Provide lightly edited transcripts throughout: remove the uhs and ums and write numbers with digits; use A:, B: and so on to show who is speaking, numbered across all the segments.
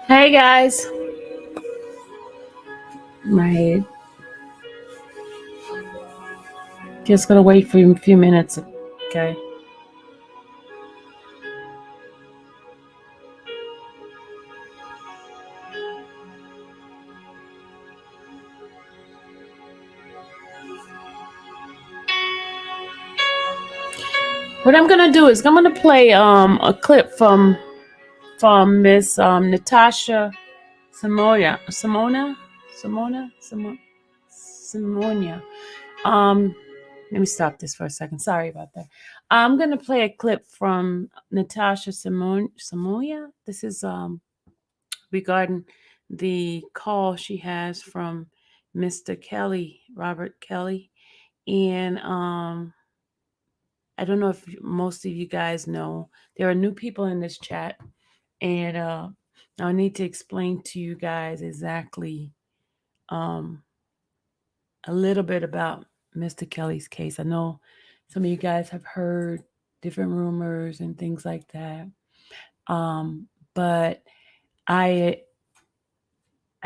A: Hey guys, my head. Just gonna wait for a few minutes. Okay. What I'm gonna do is I'm gonna play a clip from Miss Natasha Simonia. Um, Let me stop this for a second. Sorry about that. I'm gonna play a clip from Natasha Simonia. This is regarding the call she has from Mr. Kelly, Robert Kelly. And I don't know if most of you guys know, there are new people in this chat. And I need to explain to you guys exactly um, a little bit about Mr. Kelly's case. I know some of you guys have heard different rumors and things like that. But I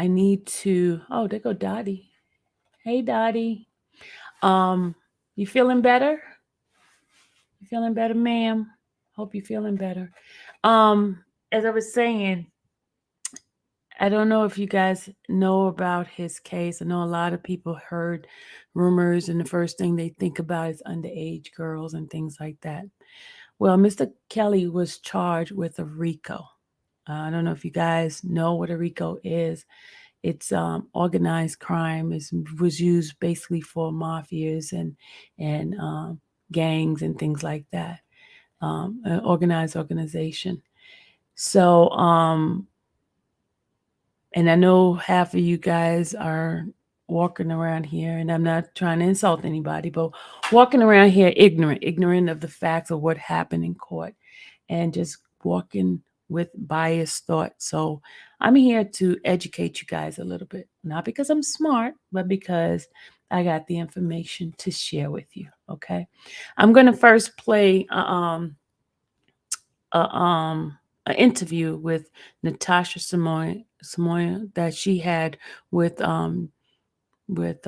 A: need to, oh, there go Dottie. Hey, Dottie. Um, you feeling better? You feeling better, ma'am? Hope you're feeling better. As I was saying, I don't know if you guys know about his case. I know a lot of people heard rumors, and the first thing they think about is underage girls and things like that. Well, Mr. Kelly was charged with a RICO. I don't know if you guys know what a RICO is. It's organized crime. It was used basically for mafias and gangs and things like that. An organized organization. So, and I know half of you guys are walking around here, and I'm not trying to insult anybody, but walking around here ignorant of the facts of what happened in court, and just walking with biased thought. So I'm here to educate you guys a little bit, not because I'm smart, but because I got the information to share with you. Okay, I'm gonna first play a an interview with Natasha Samoya that she had with with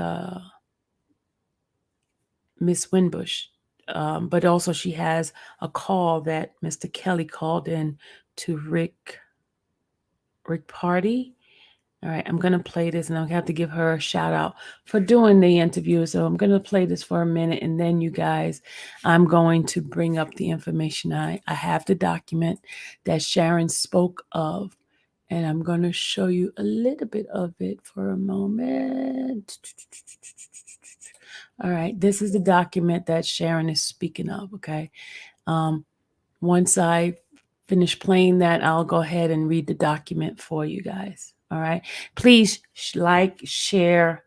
A: Miss Wimbush. But also she has a call that Mr. Kelly called in to Rick Party. All right, I'm gonna play this, and I have to give her a shout out for doing the interview. So I'm gonna play this for a minute, and then you guys, I'm going to bring up the information. I have the document that Sharon spoke of, and I'm gonna show you a little bit of it for a moment. All right, this is the document that Sharon is speaking of. Okay, once I finish playing that, I'll go ahead and read the document for you guys. All right. Please like, share,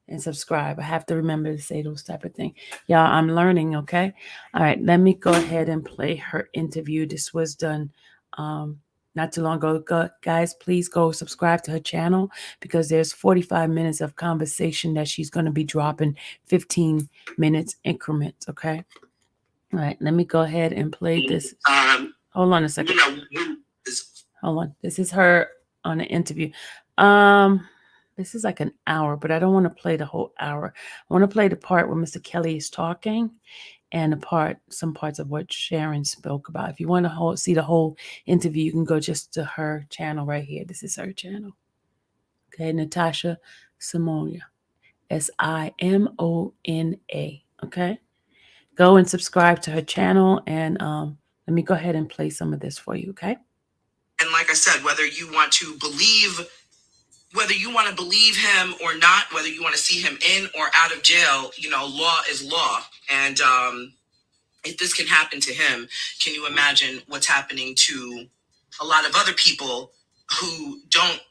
A: and subscribe. I have to remember to say those type of things. Y'all, I'm learning, okay? All right, let me go ahead and play her interview. This was done not too long ago. Guys, please go subscribe to her channel because there's 45 minutes of conversation that she's going to be dropping 15 minutes increments, okay? All right, let me go ahead and play this. Hold on a second. Hold on. This is her on an interview. This is like an hour, but I don't want to play the whole hour. I want to play the part where Mr. Kelly is talking and some parts of what Sharon spoke about. If you want to see the whole interview, you can go just to her channel right here. This is her channel. Okay, Natasha Simonia. Simona. Okay. Go and subscribe to her channel, and let me go ahead and play some of this for you, okay?
B: And like I said, whether you want to believe him or not, whether you want to see him in or out of jail, law is law. And if this can happen to him, can you imagine what's happening to a lot of other people who don't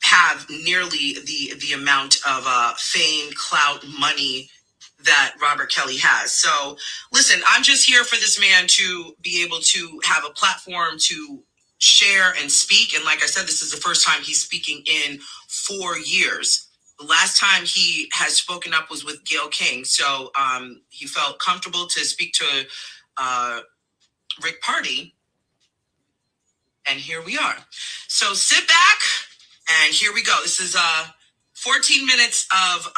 B: have nearly the amount of fame, clout, money that Robert Kelly has? So listen, I'm just here for this man to be able to have a platform to share and speak. And like I said, this is the first time he's speaking in 4 years. The last time he has spoken up was with Gayle King. So he felt comfortable to speak to Rick Party. And here we are. So sit back, and here we go. This is 14 minutes of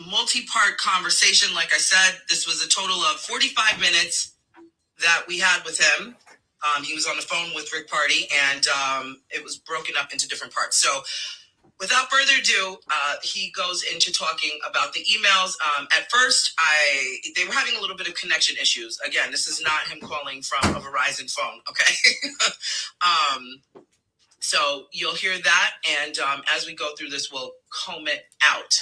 B: multi-part conversation. Like I said, this was a total of 45 minutes that we had with him. He was on the phone with Rick Party, and it was broken up into different parts. So without further ado, he goes into talking about the emails. At first, they were having a little bit of connection issues. Again, this is not him calling from a Verizon phone, okay? So you'll hear that, and as we go through this, we'll comb it out.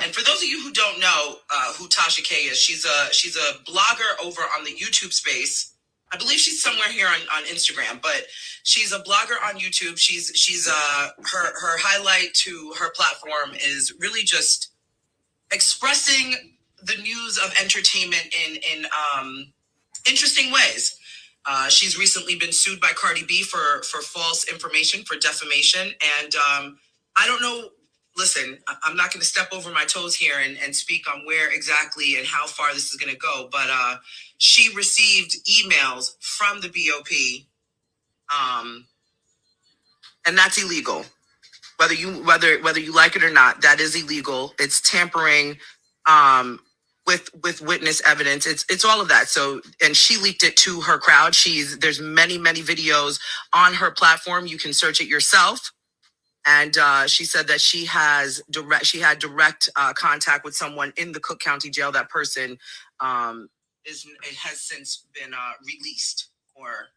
B: And for those of you who don't know who Tasha K is, she's a blogger over on the YouTube space. I believe she's somewhere here on Instagram, but she's a blogger on YouTube. She's her highlight to her platform is really just expressing the news of entertainment in interesting ways. She's recently been sued by Cardi B for false information, for defamation. And I don't know, listen, I'm not going to step over my toes here and speak on where exactly and how far this is going to go. But she received emails from the BOP, and that's illegal. Whether you like it or not, that is illegal. It's tampering with witness evidence. It's all of that. So, and she leaked it to her crowd. There's many videos on her platform. You can search it yourself. And she said that she had direct contact with someone in the Cook County Jail. That person has since been released, or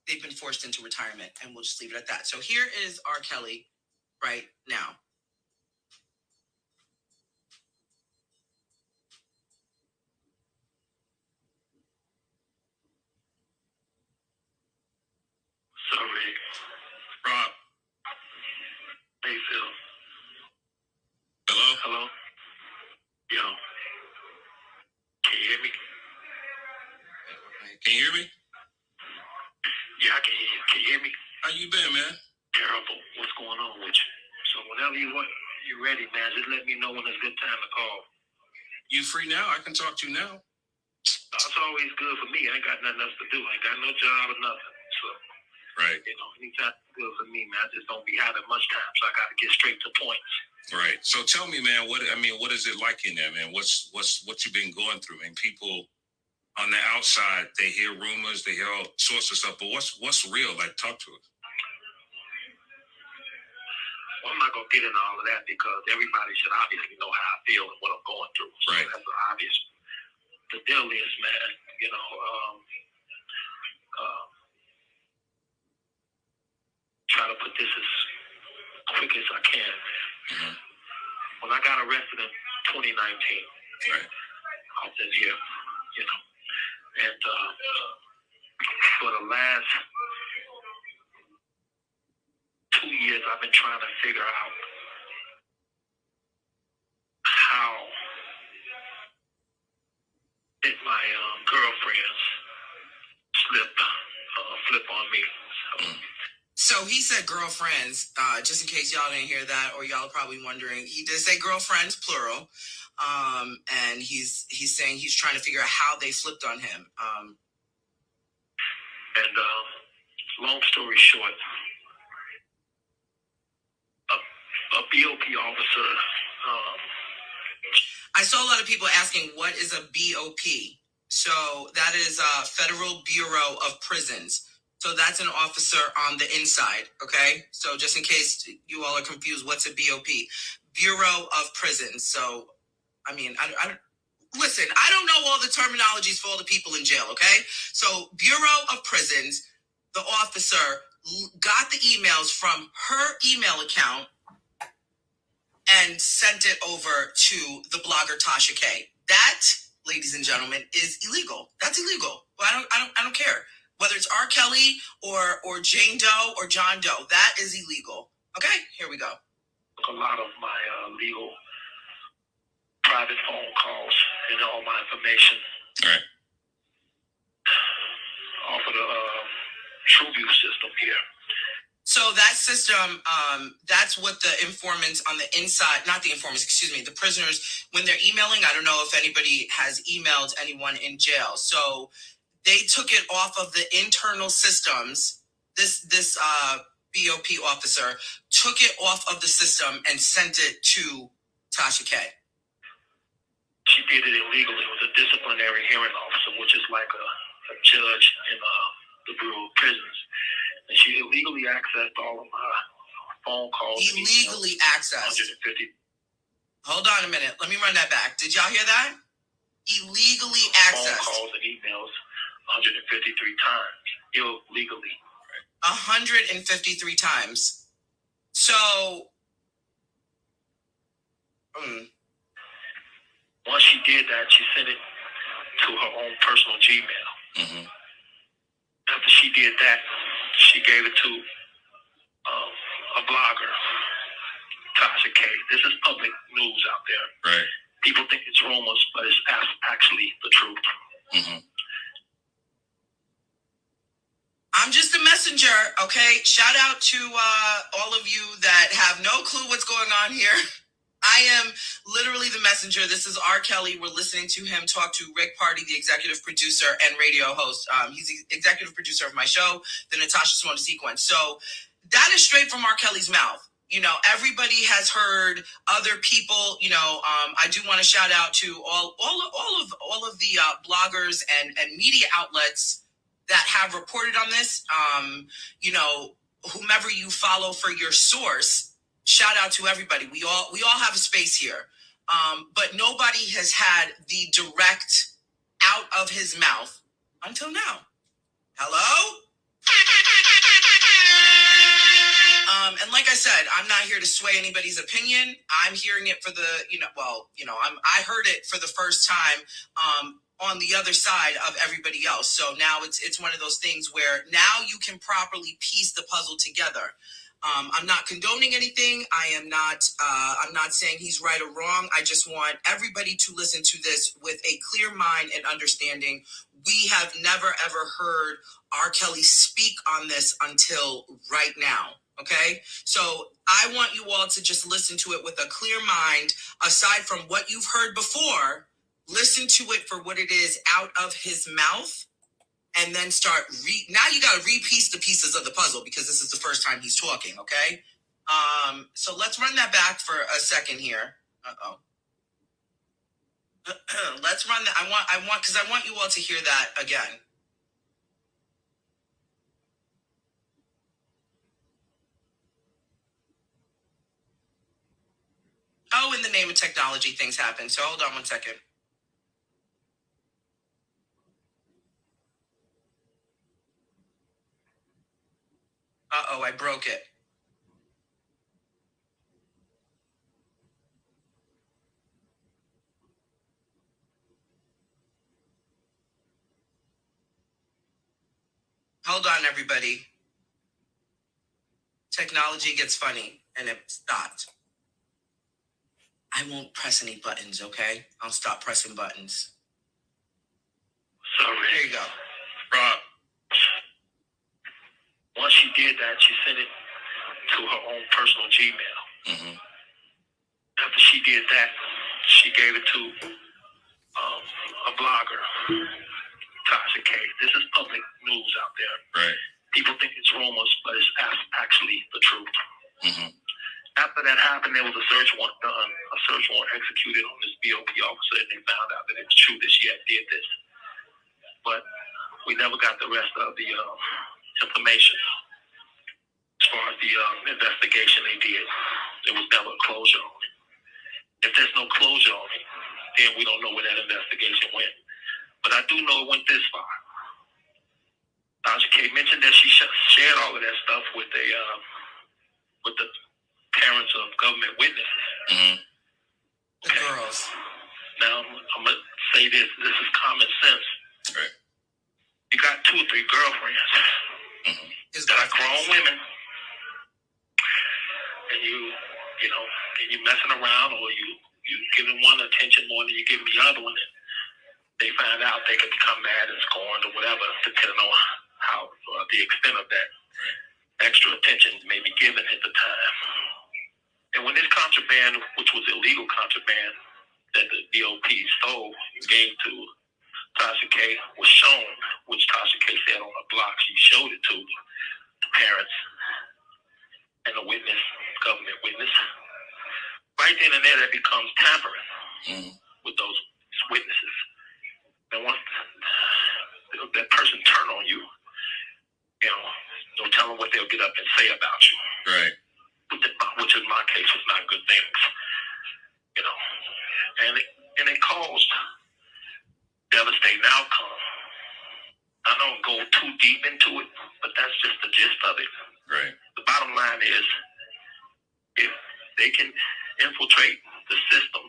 B: they've been forced into retirement. And we'll just leave it at that. So here is R. Kelly right now.
C: Sorry, Rob. Hey, Phil. Hello? Yo. Can you hear me?
D: Can you hear me?
C: Yeah, I can hear you. Can you hear me?
D: How you been, man?
C: Terrible. What's going on with you? So whenever you're ready, man, just let me know when it's a good time to call.
D: You free now? I can talk to you now.
C: It's always good for me. I ain't got nothing else to do. I ain't got no job or nothing. So,
D: right.
C: Anytime it's good for me, man. I just don't be having much time, so I got to get straight to points.
D: Right. So tell me, man, what is it like in there, man? What you been going through? And people on the outside, they hear rumors, they hear all sorts of stuff, but what's real? Like, talk to us.
C: Well, I'm not going to get into all of that because everybody should obviously know how I feel and what I'm going through. So
D: right.
C: That's obvious. The deal is, man, try to put this as quick as I can, man.
D: Mm-hmm.
C: When I got arrested in 2019,
D: right.
C: I was in here, and for the last 2 years, I've been trying to figure out how did my girlfriends flip on me.
B: So he said girlfriends, just in case y'all didn't hear that, or y'all are probably wondering, he did say girlfriends, plural. And he's saying he's trying to figure out how they flipped on him.
C: And long story short, a BOP officer.
B: I saw a lot of people asking, what is a BOP? So that is Federal Bureau of Prisons. So that's an officer on the inside, okay? So just in case you all are confused, what's a BOP? Bureau of Prisons. So, I mean, listen, I don't know all the terminologies for all the people in jail, okay? So Bureau of Prisons, the officer got the emails from her email account and sent it over to the blogger Tasha K. That, ladies and gentlemen, is illegal. That's illegal. Well, I don't care. Whether it's R. Kelly or Jane Doe or John Doe, that is illegal. Okay, here we go.
C: A lot of my legal private phone calls and all my information.
D: All right.
C: Off of the TrueView system here.
B: So that system, that's what the informants on the inside, not the informants, excuse me, the prisoners, when they're emailing, I don't know if anybody has emailed anyone in jail. So They took it off of the internal systems. This BOP officer took it off of the system and sent it to Tasha K.
C: She did it illegally with a disciplinary hearing officer, which is like a judge in the Bureau of Prisons. And she illegally accessed all of my phone calls.
B: Illegally accessed.
C: 150.
B: Hold on a minute. Let me run that back. Did y'all hear that? Illegally accessed.
C: Phone calls and emails 153 times. Illegally.
B: 153 times. So,
C: once she did that, she sent it to her own personal Gmail.
D: Mm-hmm.
C: After she did that, she gave it to a blogger, Tasha K. This is public news out there.
D: Right.
C: People think it's rumors, but it's actually the truth.
D: Mm-hmm.
B: I'm just a messenger, okay? Shout out to all of you that have no clue what's going on here. I am literally the messenger. This is R. Kelly. We're listening to him talk to Rick Party, the executive producer and radio host. He's the executive producer of my show, the Natasha Simone Sequence. So that is straight from R. Kelly's mouth. You know, everybody has heard other people. You know, I do want to shout out to all of the bloggers and media outlets that have reported on this. You know, whomever you follow for your source. Shout out to everybody. We all have a space here. But nobody has had the direct out of his mouth until now. Hello? And like I said, I'm not here to sway anybody's opinion. I'm hearing it for the, I heard it for the first time on the other side of everybody else. So now it's one of those things where now you can properly piece the puzzle together. I'm not condoning anything. I'm not saying he's right or wrong. I just want everybody to listen to this with a clear mind and understanding. We have never, ever heard R. Kelly speak on this until right now. Okay? So I want you all to just listen to it with a clear mind. Aside from what you've heard before, listen to it for what it is out of his mouth. And then start now you got to repiece the pieces of the puzzle because this is the first time he's talking, okay? So let's run that back for a second here. Let's run that. I want you all to hear that again. Oh, in the name of technology, things happen. So hold on one second. I broke it. Hold on, everybody. Technology gets funny, and it stopped. I won't press any buttons, okay? I'll stop pressing buttons.
C: Sorry.
B: There you go.
C: Rob. Once she did that, she sent it to her own personal Gmail.
D: Mm-hmm.
C: After she did that, she gave it to a blogger, Tasha K. This is public news out there.
D: Right.
C: People think it's rumors, but it's actually the truth.
D: Mm-hmm.
C: After that happened, there was a search warrant done, a search warrant executed on this BOP officer, and they found out that it was true that she had did this. But we never got the rest of the information. As far as the investigation they did, there was never a closure on it. If there's no closure on it, then we don't know where that investigation went. But I do know it went this far. Tasha K mentioned that she shared all of that stuff with the parents of government witnesses.
D: Mm-hmm.
B: The girls.
C: Now I'm gonna say this. This is common sense.
D: Right.
C: You got 2 or 3 girlfriends
D: Mm-hmm.
C: that are grown women, and you messing around, or you giving one attention more than you give the other one. And they find out, they can become mad and scorned or whatever, depending on how the extent of that extra attention may be given at the time. And when this contraband, which was illegal contraband that the BOP stole and gave to Tasha K, was shown, which Tasha K said on the block. She showed it to the parents and the witness, government witness. Right then and there, that becomes tampering with those witnesses. And once that person turn on you, don't tell them what they'll get up and say about you.
D: Right.
C: Which in my case was not good things. And it caused devastating outcome. I don't go too deep into it, but that's just the gist of it.
D: Right.
C: The bottom line is, if they can infiltrate the system,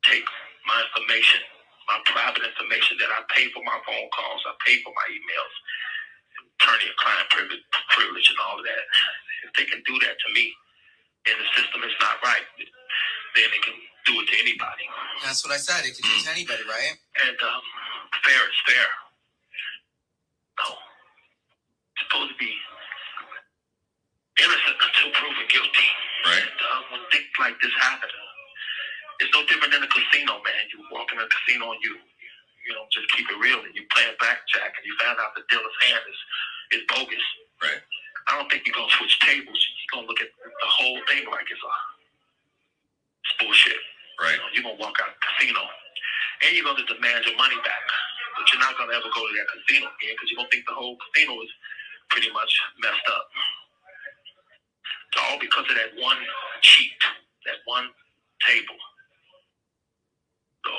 C: take my information, my private information that I pay for my phone calls, I pay for my emails, attorney-client privilege and all of that. If they can do that to me, and the system is not right, then they can do it to anybody.
B: That's what I said. It can do it to anybody, right?
C: And fair is fair. No. It's supposed to be innocent until proven guilty.
D: Right.
C: And when things like this happen, it's no different than a casino, man. You walk in a casino and you just keep it real, and you play a blackjack, and you find out the dealer's hand is bogus.
D: Right.
C: I don't think you're going to switch tables. You're going to look at the whole thing like it's bullshit.
D: Right.
C: You're going to walk out of the casino, and you're going to demand your money back. But you're not going to ever go to that casino again because you're going to think the whole casino is pretty much messed up. It's all because of that one cheat, that one table. So,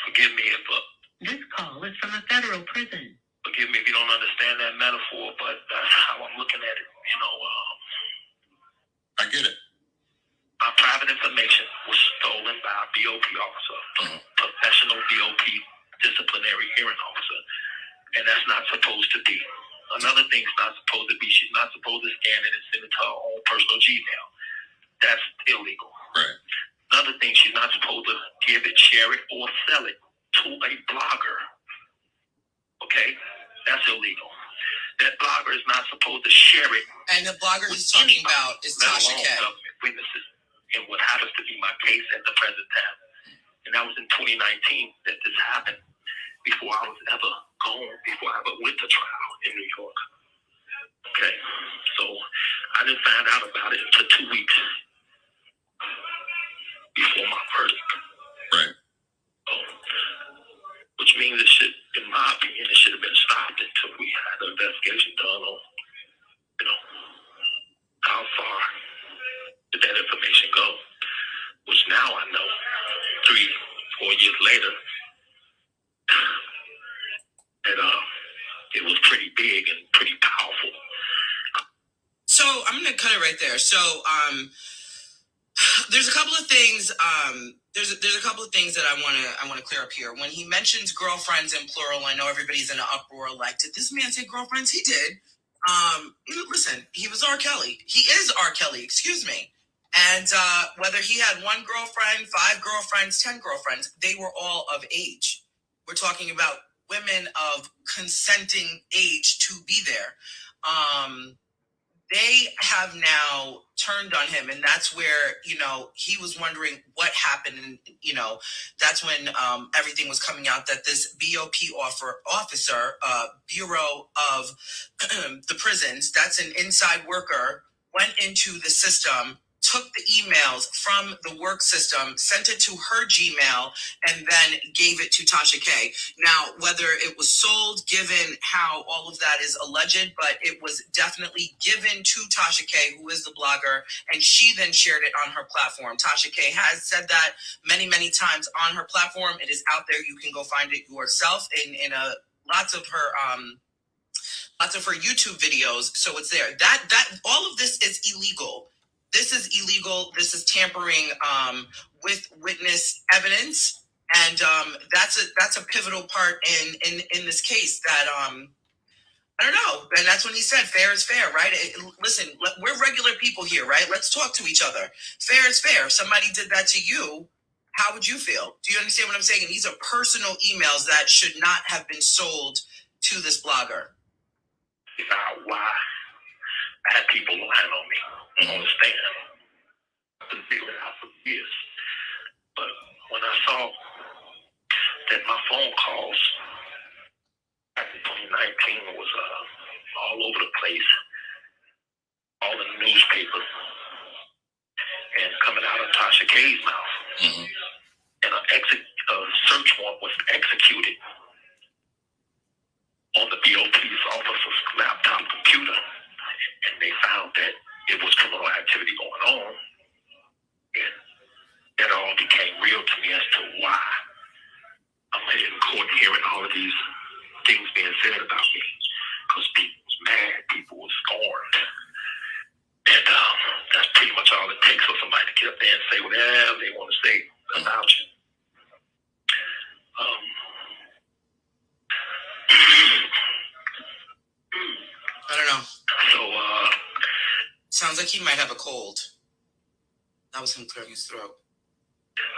C: forgive me if...
E: This call is from a federal prison.
C: Forgive me if you don't understand that metaphor, but that's how I'm looking at it.
D: I get it.
C: My private information was stolen by a BOP officer, a professional BOP disciplinary hearing officer, and that's not supposed to be. Another thing's not supposed to be, she's not supposed to scan it and send it to her own personal Gmail. That's illegal.
D: Right.
C: Another thing, she's not supposed to give it, share it, or sell it to a blogger. Okay? That's illegal. That blogger is not supposed to share it.
B: And the blogger he's talking about is Tasha K.
C: Government witnesses. And what happens to be my case at the present time. And that was in 2019 that this happened, before I was ever gone, before I ever went to trial in New York. Okay? So I didn't find out about it until 2 weeks before my verdict.
D: Right.
C: Which means it should, in my opinion, it should have been stopped until we had an investigation done on, how far did that information go? Which now I know, 3-4 years later, that it was pretty big and pretty powerful.
B: So I'm going to cut it right there. So there's a couple of things. There's a couple of things that I want to clear up here. When he mentions girlfriends in plural, I know everybody's in an uproar. Like, did this man say girlfriends? He did. Listen, he was R. Kelly. He is R. Kelly. Excuse me. And whether he had one girlfriend, 5 girlfriends, 10 girlfriends, they were all of age. We're talking about women of consenting age to be there. They have now turned on him, and that's where, he was wondering what happened. And, that's when everything was coming out that this BOP officer, Bureau of the Prisons, that's an inside worker, went into the system, took the emails from the work system, sent it to her Gmail, and then gave it to Tasha K. Now, whether it was sold, given, how all of that is alleged, but it was definitely given to Tasha K, who is the blogger, and she then shared it on her platform. Tasha K has said that many, many times on her platform. It is out there. You can go find it yourself in lots of her YouTube videos. So it's there. That all of this is illegal. This is illegal. This is tampering with witness evidence, and that's a pivotal part in this case. That I don't know, and that's when he said, "Fair is fair," right? Listen, we're regular people here, right? Let's talk to each other. Fair is fair. If somebody did that to you, how would you feel? Do you understand what I'm saying? And these are personal emails that should not have been sold to this blogger.
C: Why I had people lying on me. I don't understand. I've been figuring it out for years. But when I saw that my phone calls 2019 was all over the place, all in the newspapers, and coming out of Tasha K's mouth.
D: Mm-hmm.
C: And a search warrant was executed on the BOP's officer's laptop computer, and they found that it was criminal activity going on, and that all became real to me as to why I'm in court hearing all of these things being said about me, because people was mad, people was scorned, and that's pretty much all it takes for somebody to get up there and say whatever they want to say about you.
B: I don't know.
C: So,
B: Sounds like he might have a cold. That was him clearing his throat.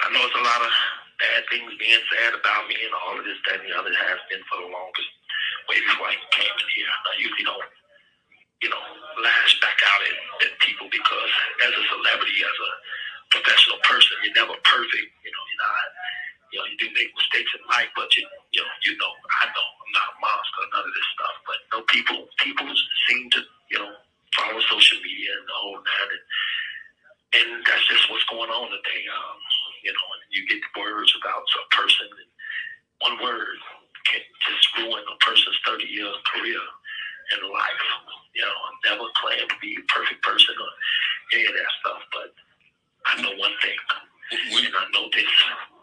C: I know it's a lot of bad things being said about me and all of this, that, and the other has been for the longest, way before I came in here. I usually don't, lash back out at people because as a celebrity, as a professional person, you're never perfect. You're not, you do make mistakes in life, but I know I'm not a monster, none of this stuff. But people seem to, follow social media and the whole nine, and that's just what's going on today. And you get words about a person, and one word can just ruin a person's 30-year career in life. I never claim to be a perfect person or any of that stuff, but I know one thing, and I know this.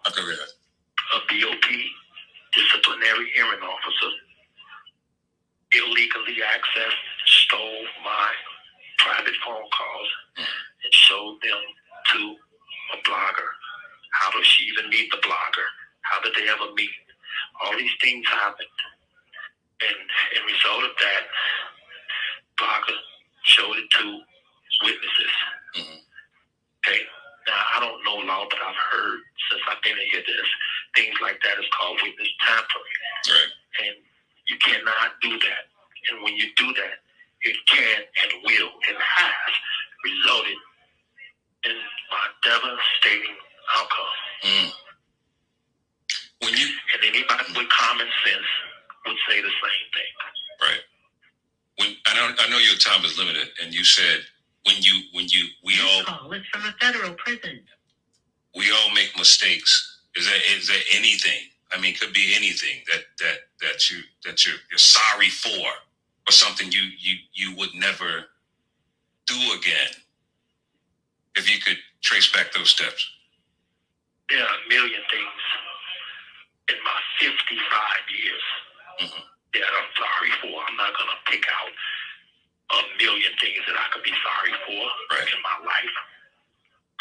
D: Okay, yeah.
C: A BOP disciplinary hearing officer illegally accessed, stole my private phone calls, and showed them to a blogger. How does she even meet the blogger? How did they ever meet? All these things happened. And in result of that, blogger showed it to witnesses.
D: Mm-hmm.
C: Okay. Now, I don't know law, but I've heard since I've been in here, there's things like that is called witness tampering.
D: Right.
C: And you cannot do that. And when you do that, it can and will and has resulted in a devastating outcome.
D: Mm.
C: And anybody with common sense would say the same thing.
D: Right. I know your time is limited, and you said we all
E: call is from a federal prison.
D: We all make mistakes. Is there anything? I mean, could be anything that you're sorry for, or something you would never do again. If you could trace back those steps.
C: There are a million things in my 55 years that I'm sorry for. I'm not going to pick out a million things that I could be sorry for in my life.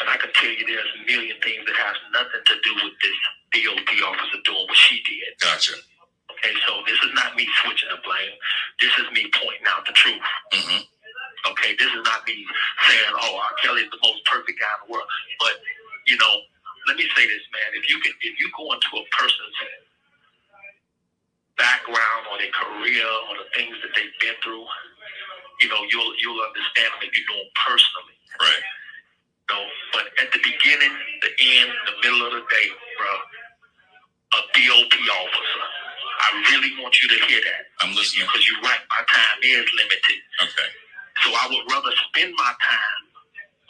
C: But I can tell you there's a million things that has nothing to do with this BOP officer doing what she did.
D: Gotcha.
C: Okay, so this is not me switching the blame. This is me pointing out the truth.
D: Mm-hmm.
C: Okay, this is not me saying, R. Kelly's the most perfect guy in the world. But, let me say this, man. If you go into a person's background or their career or the things that they've been through, you'll understand them if you know them personally.
D: Right.
C: But at the beginning, the end, the middle of the day, bro, a BOP officer, I really want you to hear that.
D: I'm listening.
C: Because you're right, my time is limited.
D: Okay.
C: So I would rather spend my time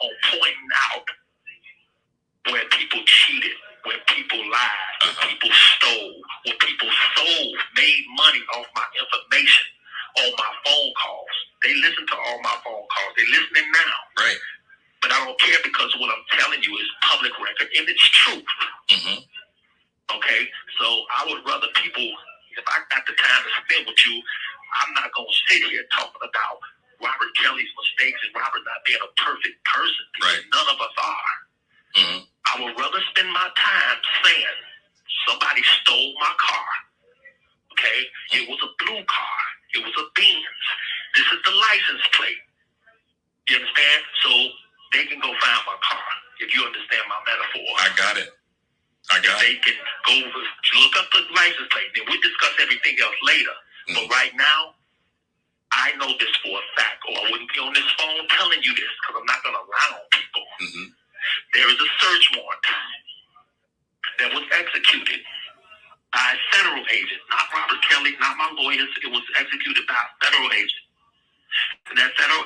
C: on pointing out where people cheated, where people lied, where people stole, where people made money off my information, on my phone calls. They listen to all my phone calls. They're listening now.
D: Right.
C: But I don't care because what I'm telling you is public record and it's truth.
D: Mm-hmm.
C: Okay? So I would rather people, if I got the time to spend with you, I'm not going to sit here talking about Robert Kelly's mistakes and Robert not being a perfect person. Because none of us are.
D: Mm-hmm.
C: I would rather spend my time saying somebody stole my car. Okay? It was a blue car. It was a Benz. This is the license plate. You understand? So they can go find my car, if you understand my metaphor.
D: I got it.
C: They can go look up the license plate. Then we'll discuss everything else later. Mm-hmm. But right now, I know this for a fact, or I wouldn't be on this phone telling you this, because I'm not going to lie on people.
D: Mm-hmm.
C: There is a search warrant that was executed by a federal agent, not Robert Kelly, not my lawyers. It was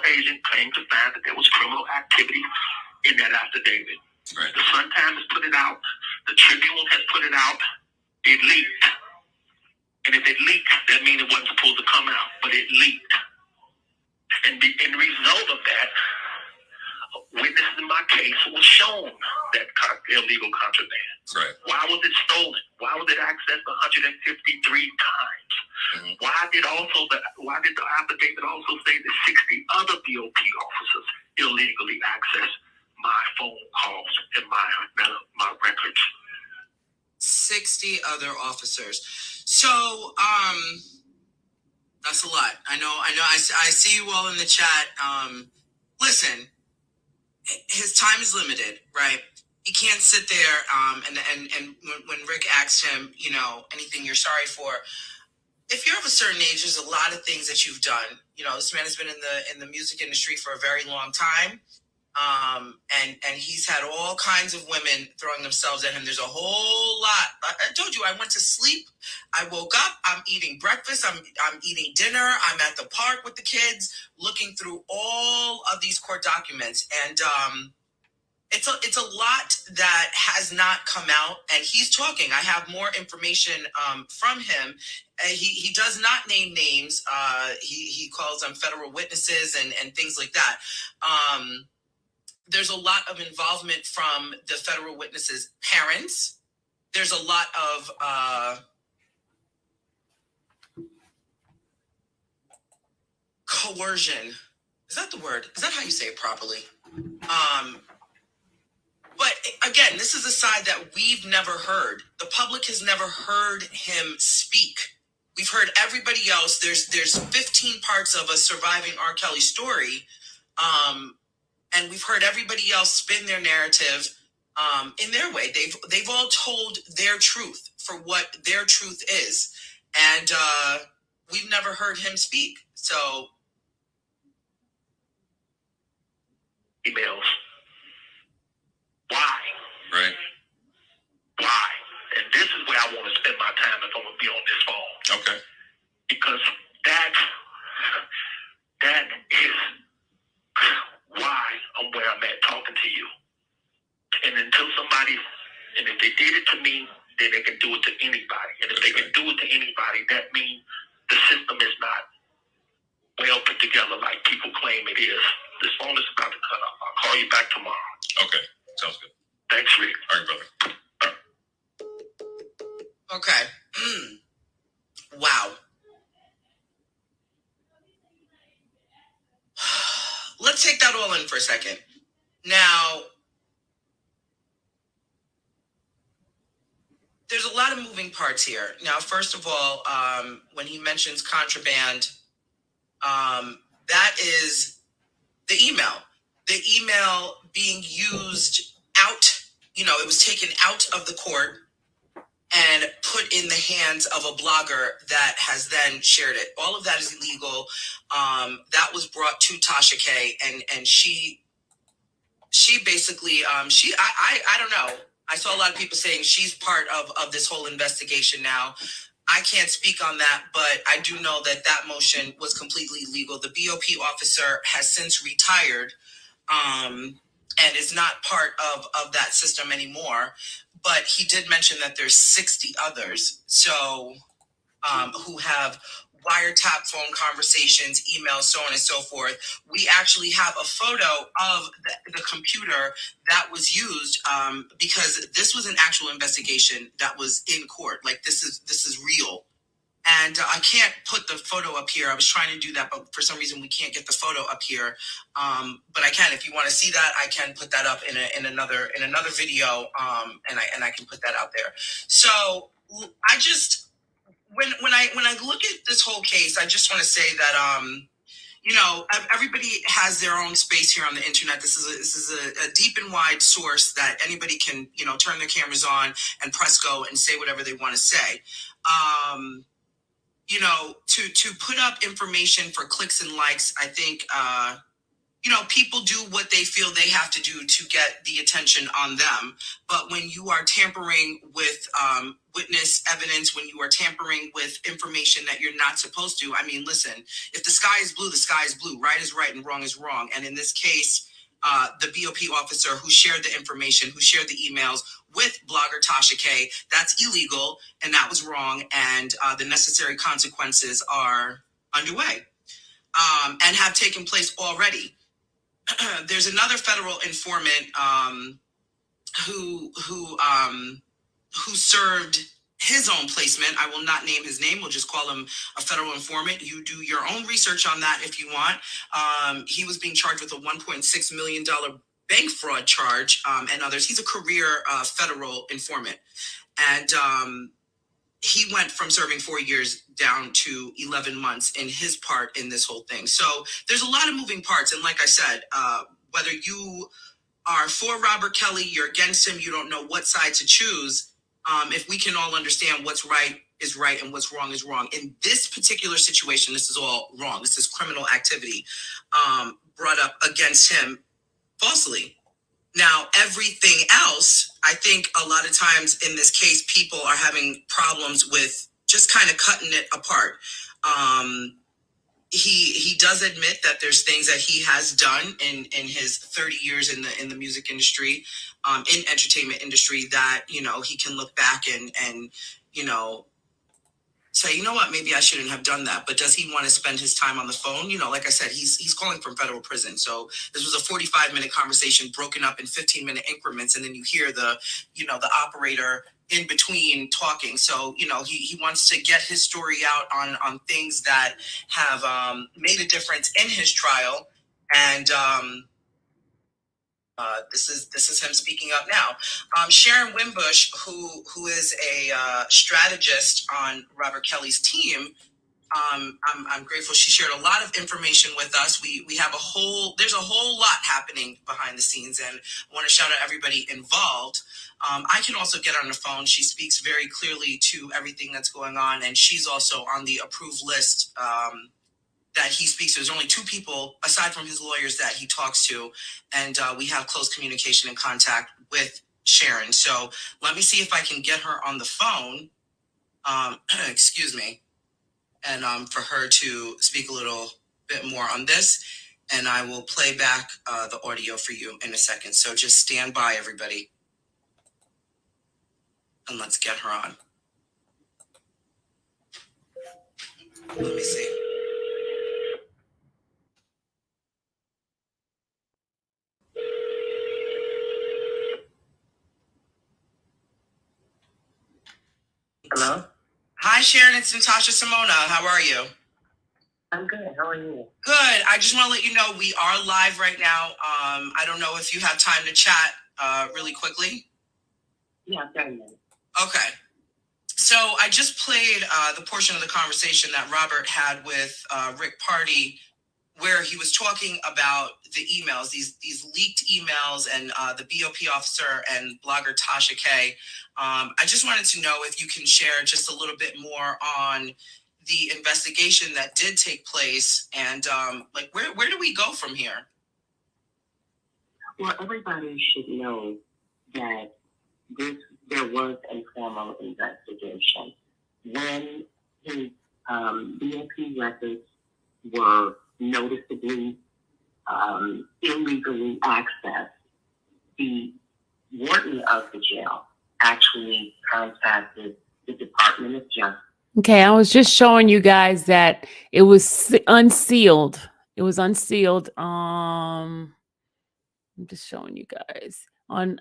C: agent claimed to find that there was criminal activity in that affidavit.
D: Right.
C: The Sun Times has put it out. The Tribune has put it out. It leaked. And if it leaked, that means it wasn't supposed to come out, but it leaked. And the end result of that, witnesses in my case was shown that illegal contraband.
D: Right.
C: Why was it stolen? Why was it accessed 153 times?
D: Mm-hmm.
C: Why did the affidavit also say that 60 other BOP officers illegally accessed my phone calls and my records?
B: 60 other officers. So, that's a lot. I know. I see you all in the chat. Listen, his time is limited, right? He can't sit there. And when Rick asked him, anything you're sorry for, if you're of a certain age, there's a lot of things that you've done. This man has been in the music industry for a very long time. And he's had all kinds of women throwing themselves at him. There's a whole lot. I told you, I went to sleep. I woke up. I'm eating breakfast. I'm eating dinner. I'm at the park with the kids, looking through all of these court documents. And it's a lot that has not come out. And he's talking. I have more information from him. He does not name names. He calls them federal witnesses and things like that. There's a lot of involvement from the federal witnesses' parents. There's a lot of coercion. Is that the word? Is that how you say it properly? But again, this is a side that we've never heard. The public has never heard him speak. We've heard everybody else. There's 15 parts of a surviving R. Kelly story. And we've heard everybody else spin their narrative in their way. They've all told their truth for what their truth is. And we've never heard him speak. So.
C: Emails. Why?
D: Right.
C: Why? And this is where I want to spend my time if I'm going to be on this phone.
D: Okay.
C: Because that is why I'm where I'm at talking to you. And until and if they did it to me, then they can do it to anybody. And if they can do it to anybody, that means the system is not well put together like people claim it is. This phone is about to cut off. I'll call you back tomorrow.
D: Okay. Sounds good.
C: Thanks, Rick.
D: All right, brother.
B: Okay. Wow. Let's take that all in for a second. Now, there's a lot of moving parts here. Now, first of all, when he mentions contraband, that is the email. The email being used out, it was taken out of the court and put in the hands of a blogger that has then shared it. All of that is illegal. That was brought to Tasha K, and she basically, I don't know. I saw a lot of people saying she's part of this whole investigation now. I can't speak on that, but I do know that motion was completely illegal. The BOP officer has since retired and is not part of that system anymore. But he did mention that there's 60 others, so who have wiretap phone conversations, emails, so on and so forth. We actually have a photo of the computer that was used because this was an actual investigation that was in court. Like this is real. And I can't put the photo up here. I was trying to do that, but for some reason we can't get the photo up here. But I can, if you want to see that, I can put that up in another video, and I can put that out there. So I just when I look at this whole case, I just want to say that everybody has their own space here on the internet. This is a deep and wide source that anybody can turn their cameras on and press go and say whatever they want to say. To put up information for clicks and likes, I think people do what they feel they have to do to get the attention on them. But when you are tampering with witness evidence, when you are tampering with information that you're not supposed to, I mean, listen, if the sky is blue, the sky is blue. Right is right and wrong is wrong. And in this case, the BOP officer who shared the information, who shared the emails with blogger Tasha K, that's illegal and that was wrong. And the necessary consequences are underway and have taken place already. There's another federal informant who served his own placement. I will not name his name. We'll just call him a federal informant. You do your own research on that if you want. He was being charged with a $1.6 million bank fraud charge and others. He's a career federal informant. And he went from serving 4 years down to 11 months in his part in this whole thing. So there's a lot of moving parts. And like I said, whether you are for Robert Kelly, you're against him, you don't know what side to choose. If we can all understand what's right is right and what's wrong is wrong. In this particular situation, this is all wrong. This is criminal activity brought up against him falsely. Now, everything else, I think a lot of times in this case, people are having problems with just kind of cutting it apart. He does admit that there's things that he has done in his 30 years in the music industry, in entertainment industry, that, he can look back and say, you know what, maybe I shouldn't have done that. But does he want to spend his time on the phone? Like I said, he's calling from federal prison. So this was a 45-minute conversation broken up in 15-minute increments. And then you hear the operator in between talking. So, he wants to get his story out on things that have made a difference in his trial. And this is him speaking up now. Sharon Wimbush, who is a strategist on Robert Kelly's team, I'm grateful she shared a lot of information with us. We have there's a whole lot happening behind the scenes, and I want to shout out everybody involved. I can also get on the phone. She speaks very clearly to everything that's going on, and she's also on the approved list that he speaks to. There's only 2 people aside from his lawyers that he talks to, and we have close communication and contact with Sharon. So let me see if I can get her on the phone. Excuse me. And for her to speak a little bit more on this, and I will play back the audio for you in a second. So just stand by, everybody, and let's get her on. Let me see.
C: Hello?
B: Hi, Sharon. It's Natasha Simona. How are you?
C: I'm good. How are you?
B: Good. I just want to let you know we are live right now. I don't know if you have time to chat really quickly.
C: Yeah, I've got a minute.
B: Okay. So I just played the portion of the conversation that Robert had with Rick Party, where he was talking about the emails, these leaked emails, and the BOP officer and blogger Tasha K. I just wanted to know if you can share just a little bit more on the investigation that did take place, and where do we go from here?
C: Well, everybody should know that there was a formal investigation. When his BOP records were noticeably illegally accessed, the warden of the jail actually contacted the Department of Justice.
A: Okay, I was just showing you guys that it was unsealed. It was unsealed. I'm just showing you guys on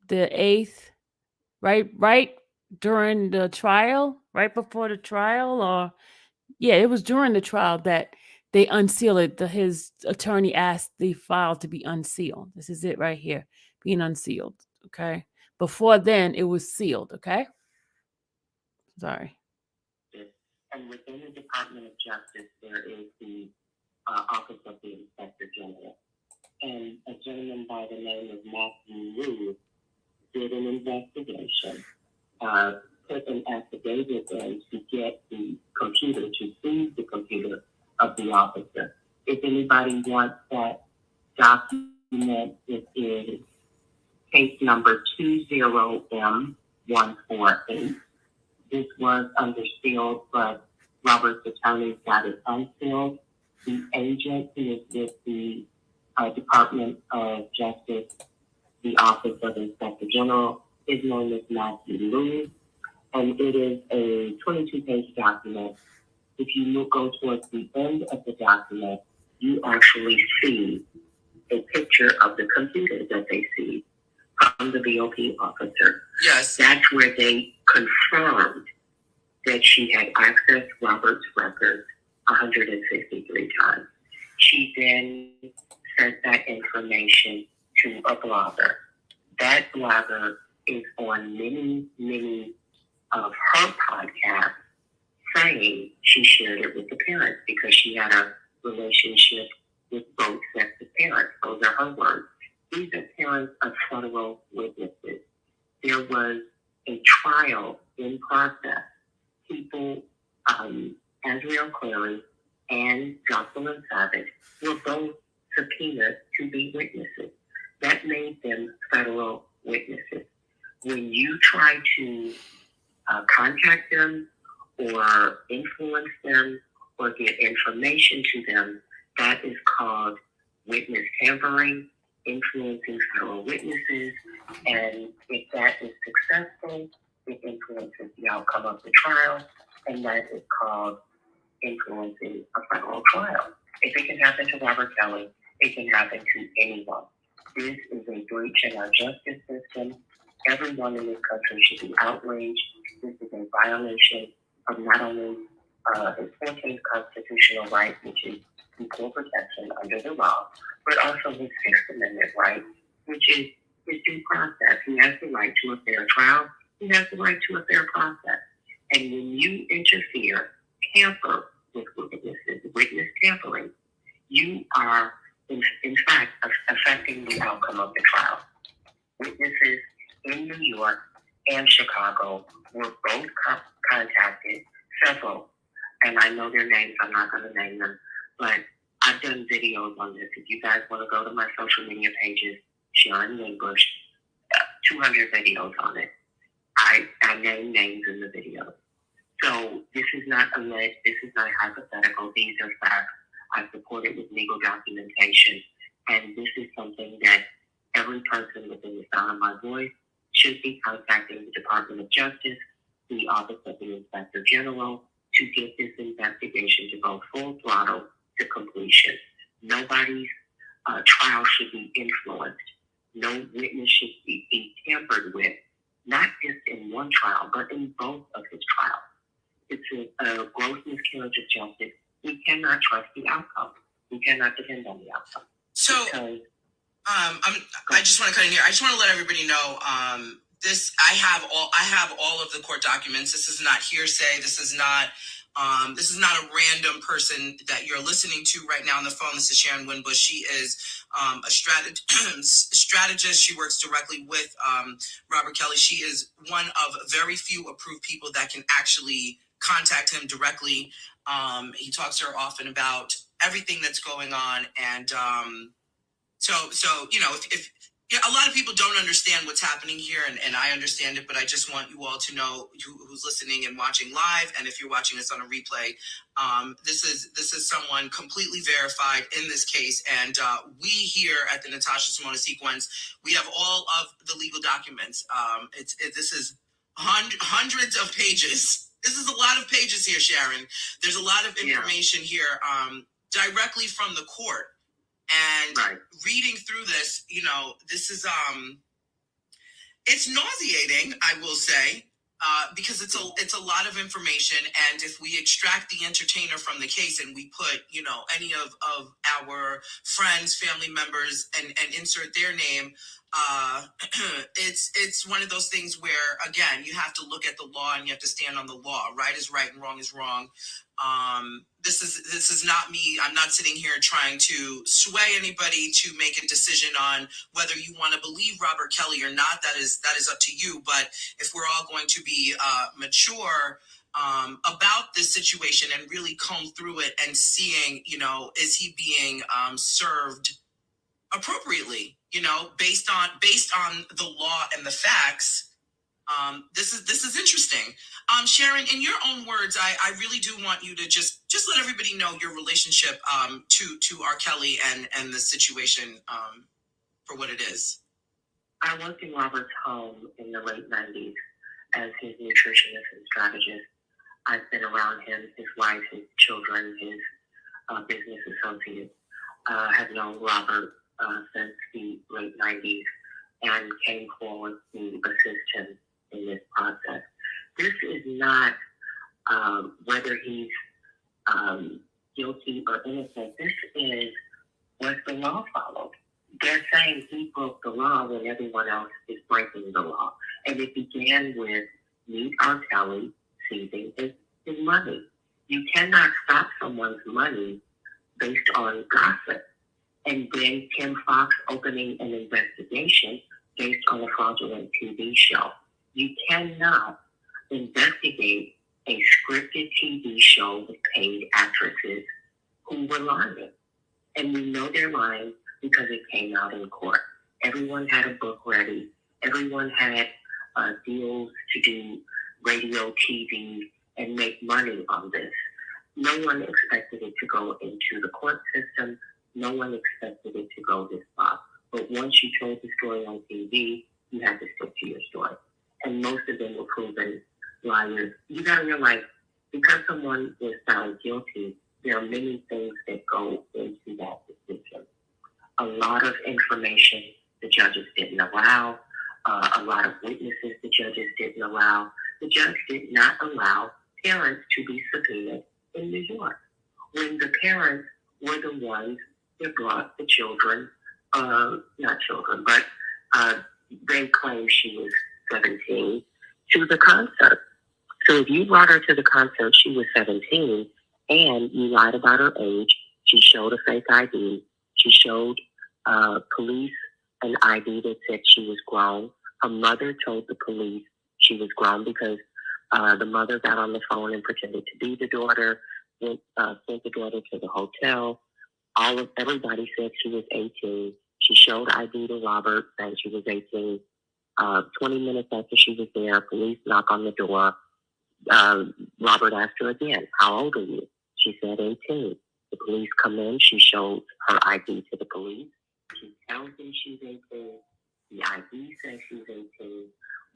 A: the 8th, right during the trial, right before the trial, or yeah, it was during the trial that they unsealed it. His attorney asked the file to be unsealed. This is it right here, being unsealed. Okay, before then it was sealed. Okay, sorry.
C: And within the Department of Justice, there is the Office of the Inspector General. And a gentleman by the name of Matthew Wu did an investigation, put an affidavit in to get the computer, to seize the computer of the officer.
F: If anybody wants that document, it is case number 20M148. This was under sealed, but Robert's attorney got it unsealed. The agent who is with the Department of Justice, the Office of Inspector General, his name is Matthew Lewis, and it is a 22-page document. If you go towards the end of the document, you actually see a picture of the computer that they see from the BOP officer.
B: Yes.
F: That's where they confirmed that she had accessed Robert's records 153 times. She then sent that information to a blogger. That blogger is on many of her podcasts saying she shared it with the parents because she had a relationship with both sets of parents. Those are her words. These are parents of federal witnesses. There was a trial in process. People, Andrea Clary and Jocelyn Savage, were both subpoenaed to be witnesses. That made them federal witnesses. When you try to contact them or influence them or get information to them, that is called witness tampering, influencing federal witnesses, and if that is successful, it influences the outcome of the trial, and that is called influencing a federal trial. If it can happen to Robert Kelly, it can happen to anyone. This is a breach in our justice system. Everyone in this country should be outraged. This is a violation of not only his 14th constitutional right, which is equal protection under the law, but also his Sixth Amendment right, which is his due process. He has the right to a fair trial. He has the right to a fair process. And when you interfere, tamper with witnesses, witness tampering, you are, in fact, affecting the outcome of the trial. Witnesses in New York and Chicago were both contacted, several, and I know their names, I'm not going to name them, but I've done videos on this. If you guys want to go to my social media pages, Sharon Wimbush, 200 videos on it. I name names in the video. So this is not alleged, this is not hypothetical, these are facts. I support it with legal documentation, and this is something that every person within the sound of my voice should be contacting the Department of Justice, the Office of the Inspector General, to get this investigation to go full throttle to completion. Nobody's trial should be influenced. No witness should be tampered with, not just in one trial, but in both of his trials. It's a gross miscarriage of justice. We cannot trust the outcome. We cannot depend on the outcome.
B: So, I just want to cut in here. I just want to let everybody know. I have all of the court documents. This is not hearsay. This is not a random person that you're listening to right now on the phone. This is Sharon Wimbush. She is a strategist. She works directly with Robert Kelly. She is one of very few approved people that can actually contact him directly. He talks to her often about everything that's going on, and so if a lot of people don't understand what's happening here, and I understand it, but I just want you all to know who's listening and watching live, and if you're watching this on a replay, this is someone completely verified in this case, and we here at the Natasha Simona Sequence, we have all of the legal documents. This is hundreds of pages. This is a lot of pages here, Sharon. There's a lot of information here directly from the court. And reading through this, this is it's nauseating, I will say, because it's a lot of information. And if we extract the entertainer from the case and we put, any of our friends, family members, and insert their name, it's one of those things where, again, you have to look at the law and you have to stand on the law. Right is right and wrong is wrong. This is not me. I'm not sitting here trying to sway anybody to make a decision on whether you want to believe Robert Kelly or not. That is up to you. But if we're all going to be mature, about this situation and really comb through it and seeing, is he being served appropriately, based on the law and the facts. This is interesting. Sharon, in your own words, I really do want you to just let everybody know your relationship to R. Kelly and the situation for what it is.
F: I worked in Robert's home in the late 90s as his nutritionist and strategist. I've been around him, his wife, his children, his business associates. Have known Robert since the late 90s and came forward to assist him in this process. This is not whether he's guilty or innocent. This is, was the law followed? They're saying he broke the law when everyone else is breaking the law. And it began with Meet R. Kelly seizing his money. You cannot stop someone's money based on gossip. And then Kim Fox opening an investigation based on a fraudulent TV show. You cannot investigate a scripted TV show with paid actresses who were lying. And we know they're lying because it came out in court. Everyone had a book ready. Everyone had deals to do radio, TV, and make money on this. No one expected it to go into the court system. No one expected it to go this far. But once you told the story on TV, you had to stick to your story. And most of them were proven liars. You got to realize, because someone was found guilty, there are many things that go into that decision. A lot of information the judges didn't allow. A lot of witnesses the judges didn't allow. The judge did not allow parents to be subpoenaed in New York, when the parents were the ones that brought the children, not children, but they claimed she was 17, to the concert. So if you brought her to the concert, she was 17, and you lied about her age, she showed a fake ID, she showed police an ID that said she was grown. Her mother told the police she was grown because the mother got on the phone and pretended to be the daughter, sent the daughter to the hotel. Everybody said she was 18. She showed ID to Robert saying she was 18. 20 minutes after she was there, police knock on the door. Robert asked her again, "How old are you?" She said 18. The police come in. She shows her ID to the police. She tells them she's 18. The ID says she's 18.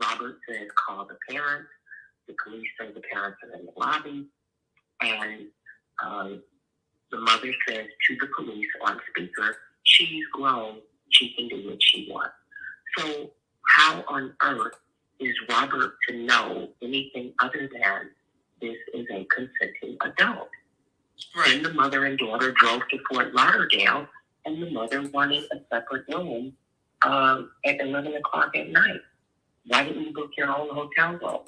F: Robert says, "Call the parents." The police say the parents are in the lobby. And the mother says to the police on speaker, she's grown, she can do what she wants. So how on earth is Robert to know anything other than this is a consenting adult? Right. Then the mother and daughter drove to Fort Lauderdale, and the mother wanted a separate room at 11 o'clock at night. Why didn't you book your own hotel room?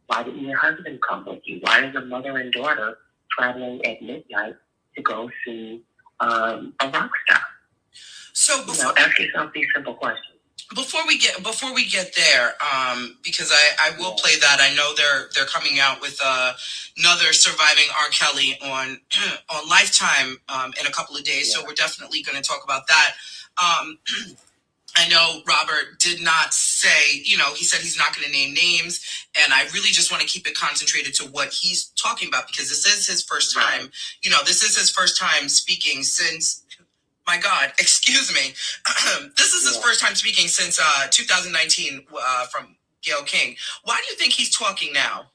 F: Why didn't your husband come with you? Why is a mother and daughter traveling at midnight to go see a rock star?
B: So
F: ask yourself these simple questions.
B: Before we get there, because I will play that. I know they're coming out with another Surviving R. Kelly on Lifetime in a couple of days. Yeah. So we're definitely going to talk about that. I know Robert did not say, he said he's not going to name names, and I really just want to keep it concentrated to what he's talking about, because this is his first time, this is his first time speaking since, my God, excuse me. This is his first time speaking since 2019 from Gayle King. Why do you think he's talking now?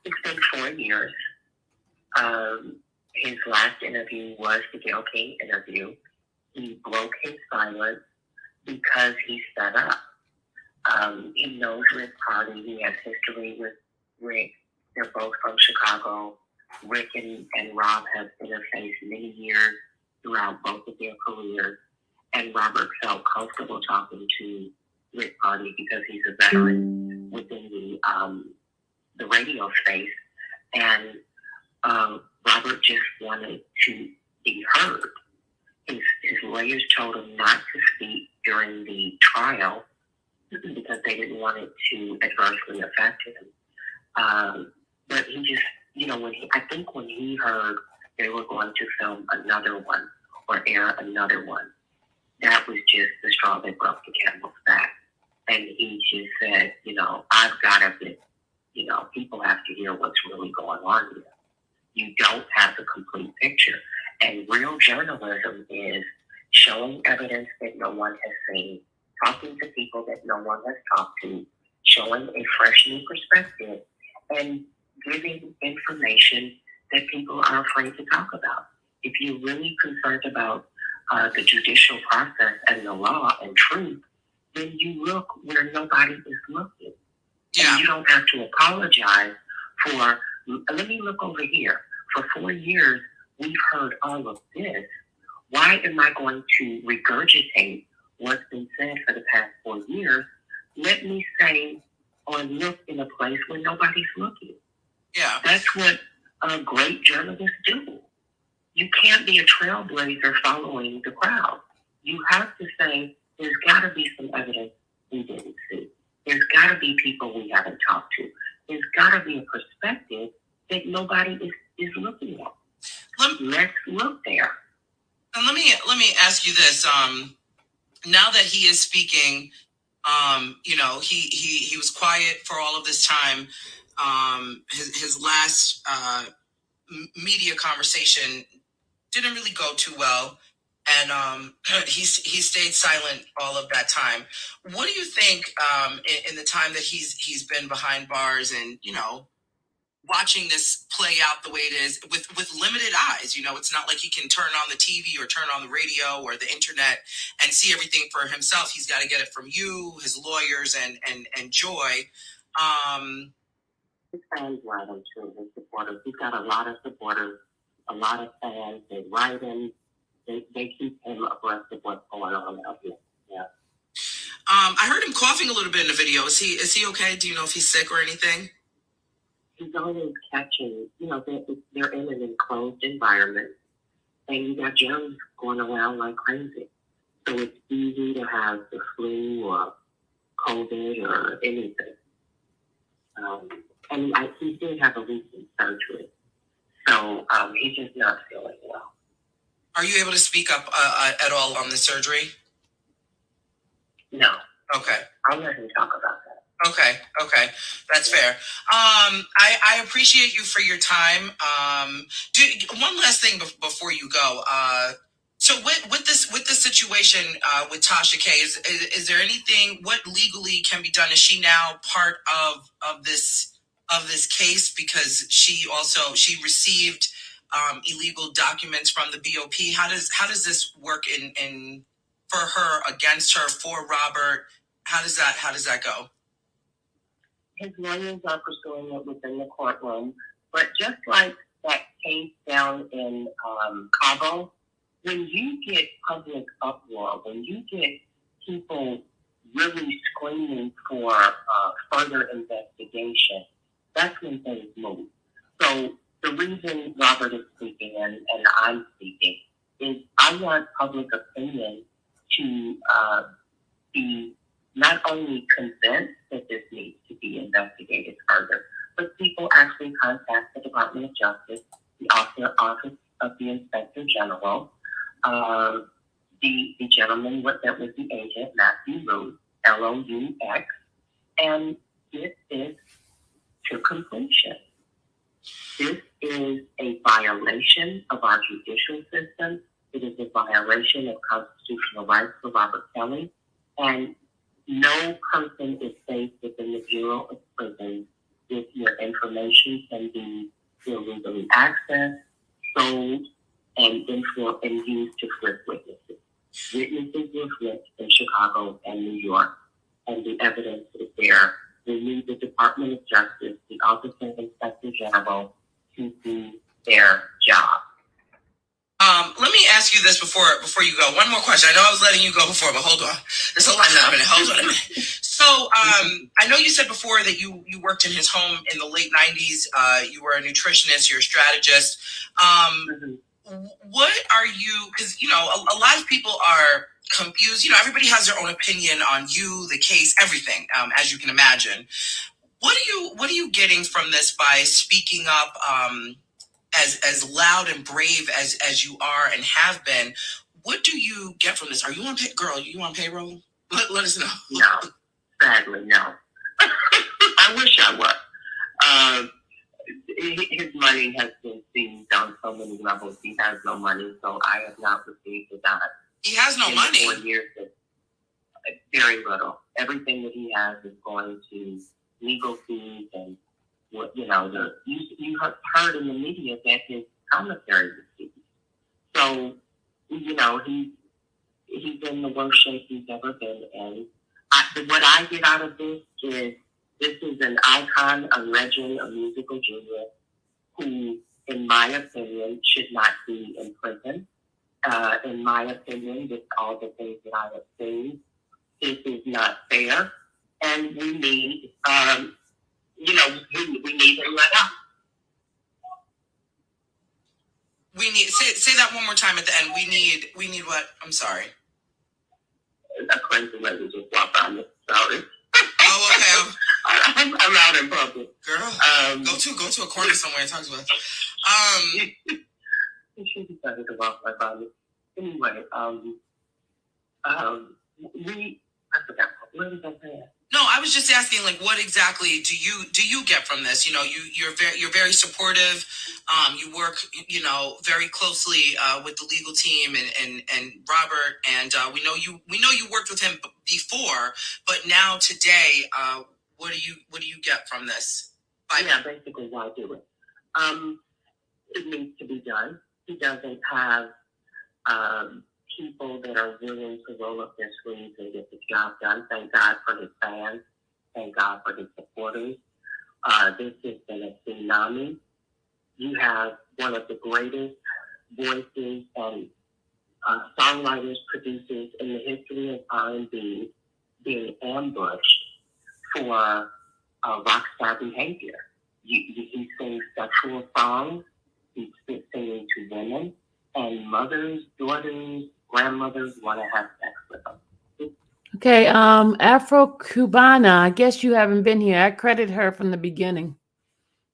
F: It's been 4 years. His last interview was the Gayle King interview. He broke his silence because he's fed up. He knows Rick Party. He has history with Rick. They're both from Chicago. Rick and Rob have interfaced many years throughout both of their careers. And Robert felt comfortable talking to Rick Party because he's a veteran within the radio space. And Robert just wanted to be heard. His lawyers told him not to speak during the trial because they didn't want it to adversely affect him. But he just, I think when he heard they were going to film another one or air another one, that was just the straw that broke the camel's back. And he just said, I've got to get, people have to hear what's really going on here. You don't have the complete picture. And real journalism is showing evidence that no one has seen, talking to people that no one has talked to, showing a fresh new perspective, and giving information that people are afraid to talk about. If you're really concerned about the judicial process and the law and truth, then you look where nobody is looking.
B: Yeah.
F: And you don't have to apologize for, let me look over here. For 4 years, we've heard all of this. Why am I going to regurgitate what's been said for the past 4 years? Let me say or look in a place where nobody's looking.
B: Yeah.
F: That's what great journalists do. You can't be a trailblazer following the crowd. You have to say, there's got to be some evidence we didn't see. There's got to be people we haven't talked to. There's got to be a perspective that nobody is looking at. Let's look there.
B: And let me ask you this. Now that he is speaking, he was quiet for all of this time. His last media conversation didn't really go too well, and he stayed silent all of that time. What do you think in the time that he's been behind bars and watching this play out the way it is with limited eyes? It's not like he can turn on the TV or turn on the radio or the internet and see everything for himself. He's got to get it from you, his lawyers, and Joy.
F: His fans love him too, his supporters. He's got a lot of supporters, a lot of fans. They write him. They keep him abreast of what's going on out here. Yeah.
B: I heard him coughing a little bit in the video. Is he okay? Do you know if he's sick or anything?
F: He's always catching, they're in an enclosed environment, and you got germs going around like crazy. So it's easy to have the flu or COVID or anything. And he did have a recent surgery, so he's just not feeling well.
B: Are you able to speak up at all on the surgery?
F: No.
B: Okay.
F: I'll let him talk about that.
B: Okay, that's fair. I appreciate you for your time. One last thing before you go. So with this situation with Tasha K, is there anything? What legally can be done? Is she now part of this case because she received illegal documents from the BOP? How does this work in for her, against her, for Robert? How does that go?
F: His lawyers are pursuing it within the courtroom, but just like that case down in Cabo, when you get public uproar, when you get people really screaming for further investigation, that's when things move. So the reason Robert is speaking and I'm speaking is I want public opinion to be not only convinced that this needs to be investigated further, but people actually contact the Department of Justice, the Office of the Inspector General, the gentleman that was the agent, Matthew Lou, Lous, and get this to completion. This is a violation of our judicial system. It is a violation of constitutional rights for Robert Kelly, and no person is safe within the Bureau of Prisons if your information can be illegally accessed, sold, and used to flip witnesses. Witnesses were flipped in Chicago and New York, and the evidence is there. We need the Department of Justice, the Office of Inspector General, to do their job.
B: Let me ask you this before you go. One more question. I know I was letting you go before, but hold on. There's a lot happening. Hold on a minute. So I know you said before that you worked in his home in the late 90s. You were a nutritionist. You're a strategist. What are you, because, a lot of people are confused. Everybody has their own opinion on you, the case, everything, as you can imagine. What are you getting from this by speaking up as loud and brave as you are and have been? What do you get from this? Are you on girl? You on payroll? Let us know.
F: No, sadly, no. I wish I was. His money has been seized on so many levels. He has no money, so I have not received a dime.
B: He has no money.
F: 4 years, very little. Everything that he has is going to legal fees and what you heard in the media that his commissary was seized. So he's in the worst shape he's ever been in. What I get out of this is an icon, a legend, a musical genius who, in my opinion, should not be in prison. In my opinion, with all the things that I have seen, this is not fair, and we need, we need him let out.
B: We need say that one more time at the end. We need what? I'm sorry.
F: A crazy lady just walked on me. Sorry.
B: Oh, okay.
F: I'm out in public.
B: Girl, go to a corner somewhere and talk to us.
F: She decided to walk right by me. Anyway, I forgot what was I saying.
B: No, I was just asking, like, what exactly do you get from this? You're very supportive. You work, very closely with the legal team and Robert, and we know you worked with him before, but now today, what do you get from this?
F: Basically, why do it? It needs to be done. He doesn't have people that are willing to roll up their sleeves and get the job done. Thank God for his fans. Thank God for his supporters. This has been a tsunami. You have one of the greatest voices and songwriters, producers in the history of R&B being ambushed for rock star behavior. He sings sexual songs. He's singing to women, and mothers, daughters, grandmothers want to have sex with him.
A: Okay, Afro-Cubana, I guess you haven't been here. I credit her from the beginning.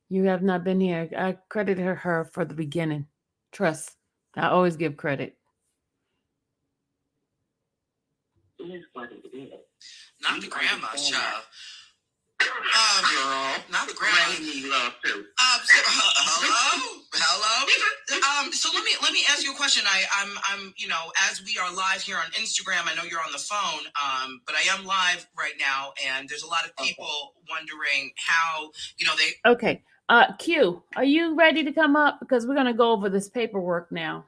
A: You have not been here. I credit her for the beginning. Trust. I always give credit.
F: It is what it is.
B: Not the grandma's child.
F: Girl,
B: not the grandma.
F: Granny need love too.
B: Hello. So let me ask you a question. I'm as we are live here on Instagram, I know you're on the phone, but I am live right now, and there's a lot of people wondering how they.
A: Okay. Q, are you ready to come up? Because we're gonna go over this paperwork now.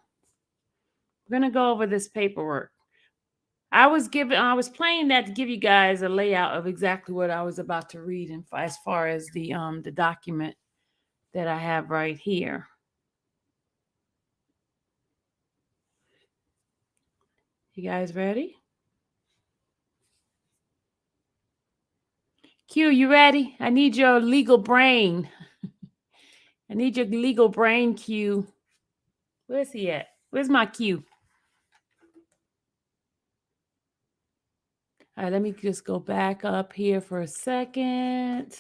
A: We're gonna go over this paperwork. I was playing that to give you guys a layout of exactly what I was about to read, and as far as the document that I have right here. You guys ready? Q, you ready? I need your legal brain. I need your legal brain, Q. Where's he at? Where's my Q? All right, let me just go back up here for a second.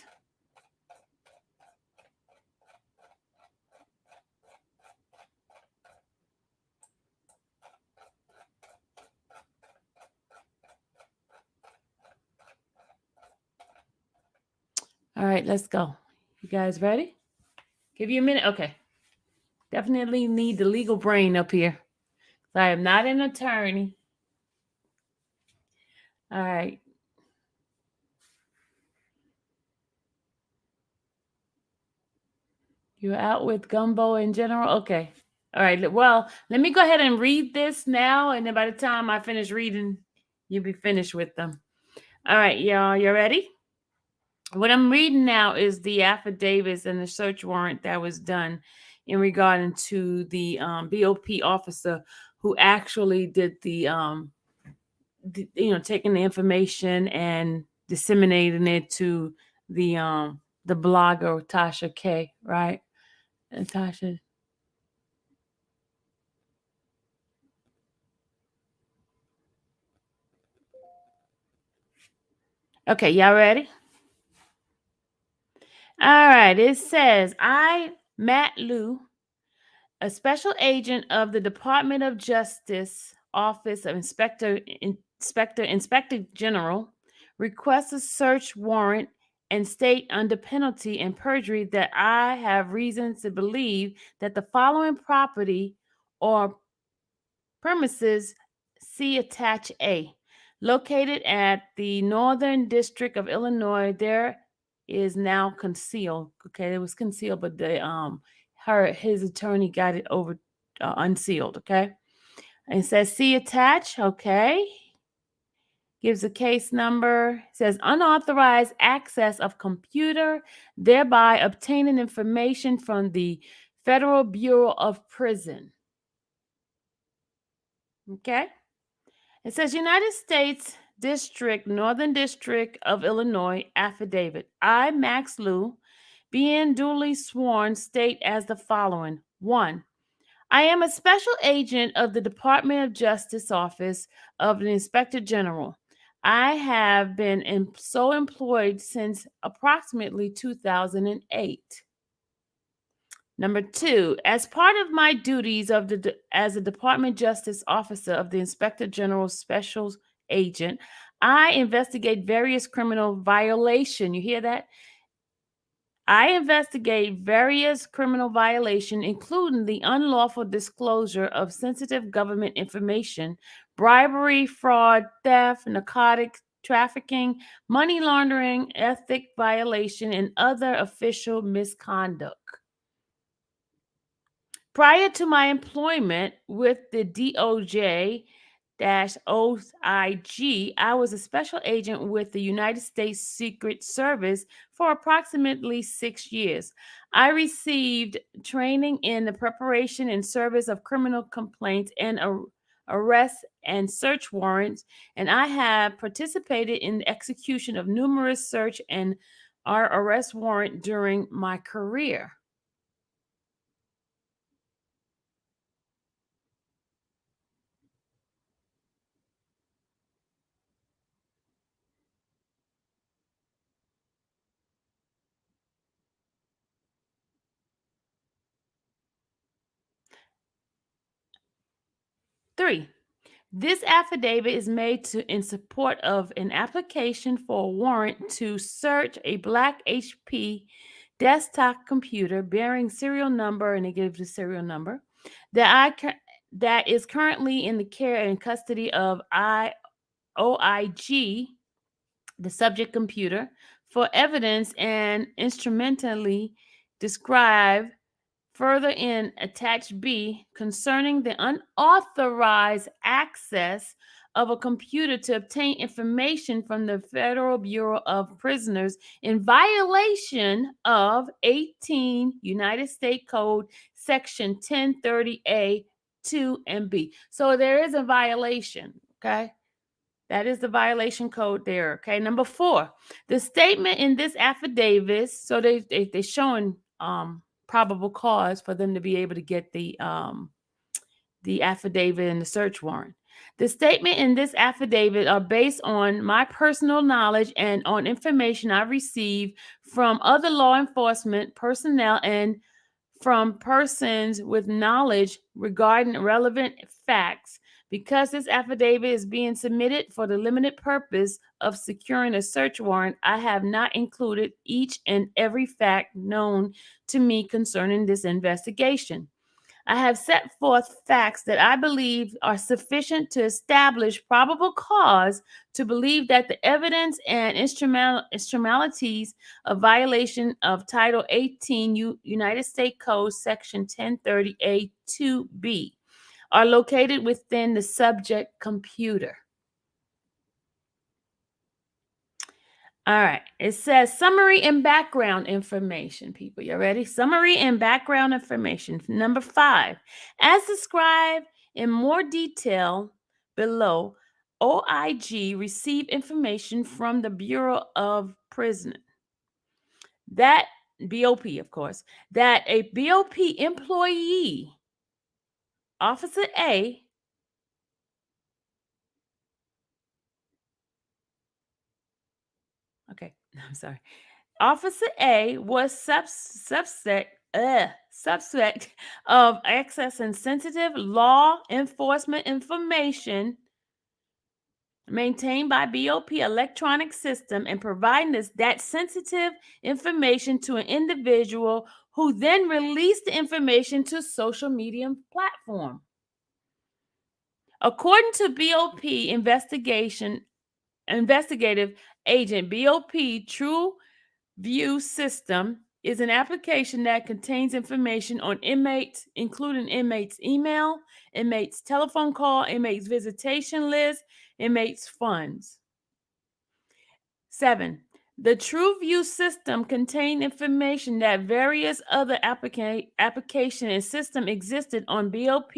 A: All right, let's go. You guys ready? Give you a minute. Okay. Definitely need the legal brain up here. So I am not an attorney. All right. You're out with gumbo in general? Okay. All right. Well, let me go ahead and read this now. And then by the time I finish reading, you'll be finished with them. All right, y'all. You ready? What I'm reading now is the affidavits and the search warrant that was done in regard to the BOP officer who actually did the taking the information and disseminating it to the blogger Tasha K, right? And Tasha. Okay, y'all ready? All right. It says, I, Matt Liu, a special agent of the Department of Justice Office of Inspector General, requests a search warrant and state under penalty and perjury that I have reasons to believe that the following property or premises, see attach A, located at the Northern District of Illinois, there is now concealed. Okay, it was concealed, but his attorney got it over unsealed. Okay, and it says see attach. Okay, gives a case number. Says unauthorized access of computer, thereby obtaining information from the Federal Bureau of Prison. Okay. It says United States District, Northern District of Illinois, affidavit. I, Max Liu, being duly sworn, state as the following. 1. I am a special agent of the Department of Justice Office of the Inspector General. I have been so employed since approximately 2008. Number 2, as part of my duties as a Department Justice Officer of the Inspector General's Special Agent, I investigate various criminal violation. You hear that? I investigate various criminal violation, including the unlawful disclosure of sensitive government information, bribery, fraud, theft, narcotic trafficking, money laundering, ethic violation, and other official misconduct. Prior to my employment with the DOJ OIG, I was a special agent with the United States Secret Service for approximately 6 years. I received training in the preparation and service of criminal complaints and arrests and search warrants, and I have participated in the execution of numerous search and arrest warrant during my career. Three, this affidavit is made in support of an application for a warrant to search a black HP desktop computer bearing serial number, and it gives the serial number, that is currently in the care and custody of OIG, the subject computer, for evidence and instrumentally describe further in attached B concerning the unauthorized access of a computer to obtain information from the Federal Bureau of Prisoners in violation of 18 United States Code Section 1030A 2 and B. So there is a violation, okay? That is the violation code there. Okay. Number 4, the statement in this affidavit. So they showing probable cause for them to be able to get the affidavit and the search warrant. The statement in this affidavit are based on my personal knowledge and on information I received from other law enforcement personnel and from persons with knowledge regarding relevant facts. Because this affidavit is being submitted for the limited purpose of securing a search warrant, I have not included each and every fact known to me concerning this investigation. I have set forth facts that I believe are sufficient to establish probable cause to believe that the evidence and instrumentalities of violation of Title 18 United States Code Section 1030A2B are located within the subject computer. All right. It says summary and background information, people. You ready? Summary and background information. Number 5, as described in more detail below, OIG received information from the Bureau of Prison, that BOP, of course, that a BOP employee, Officer A, okay, I'm sorry. Officer A was subject of accessing sensitive law enforcement information maintained by BOP electronic system and providing that sensitive information to an individual who then released the information to social media platform. According to BOP investigative agent, BOP True View System is an application that contains information on inmates, including inmates' email, inmates' telephone call, inmates' visitation list, inmates' funds. 7. The TrueView system contained information that various other application and system existed on BOP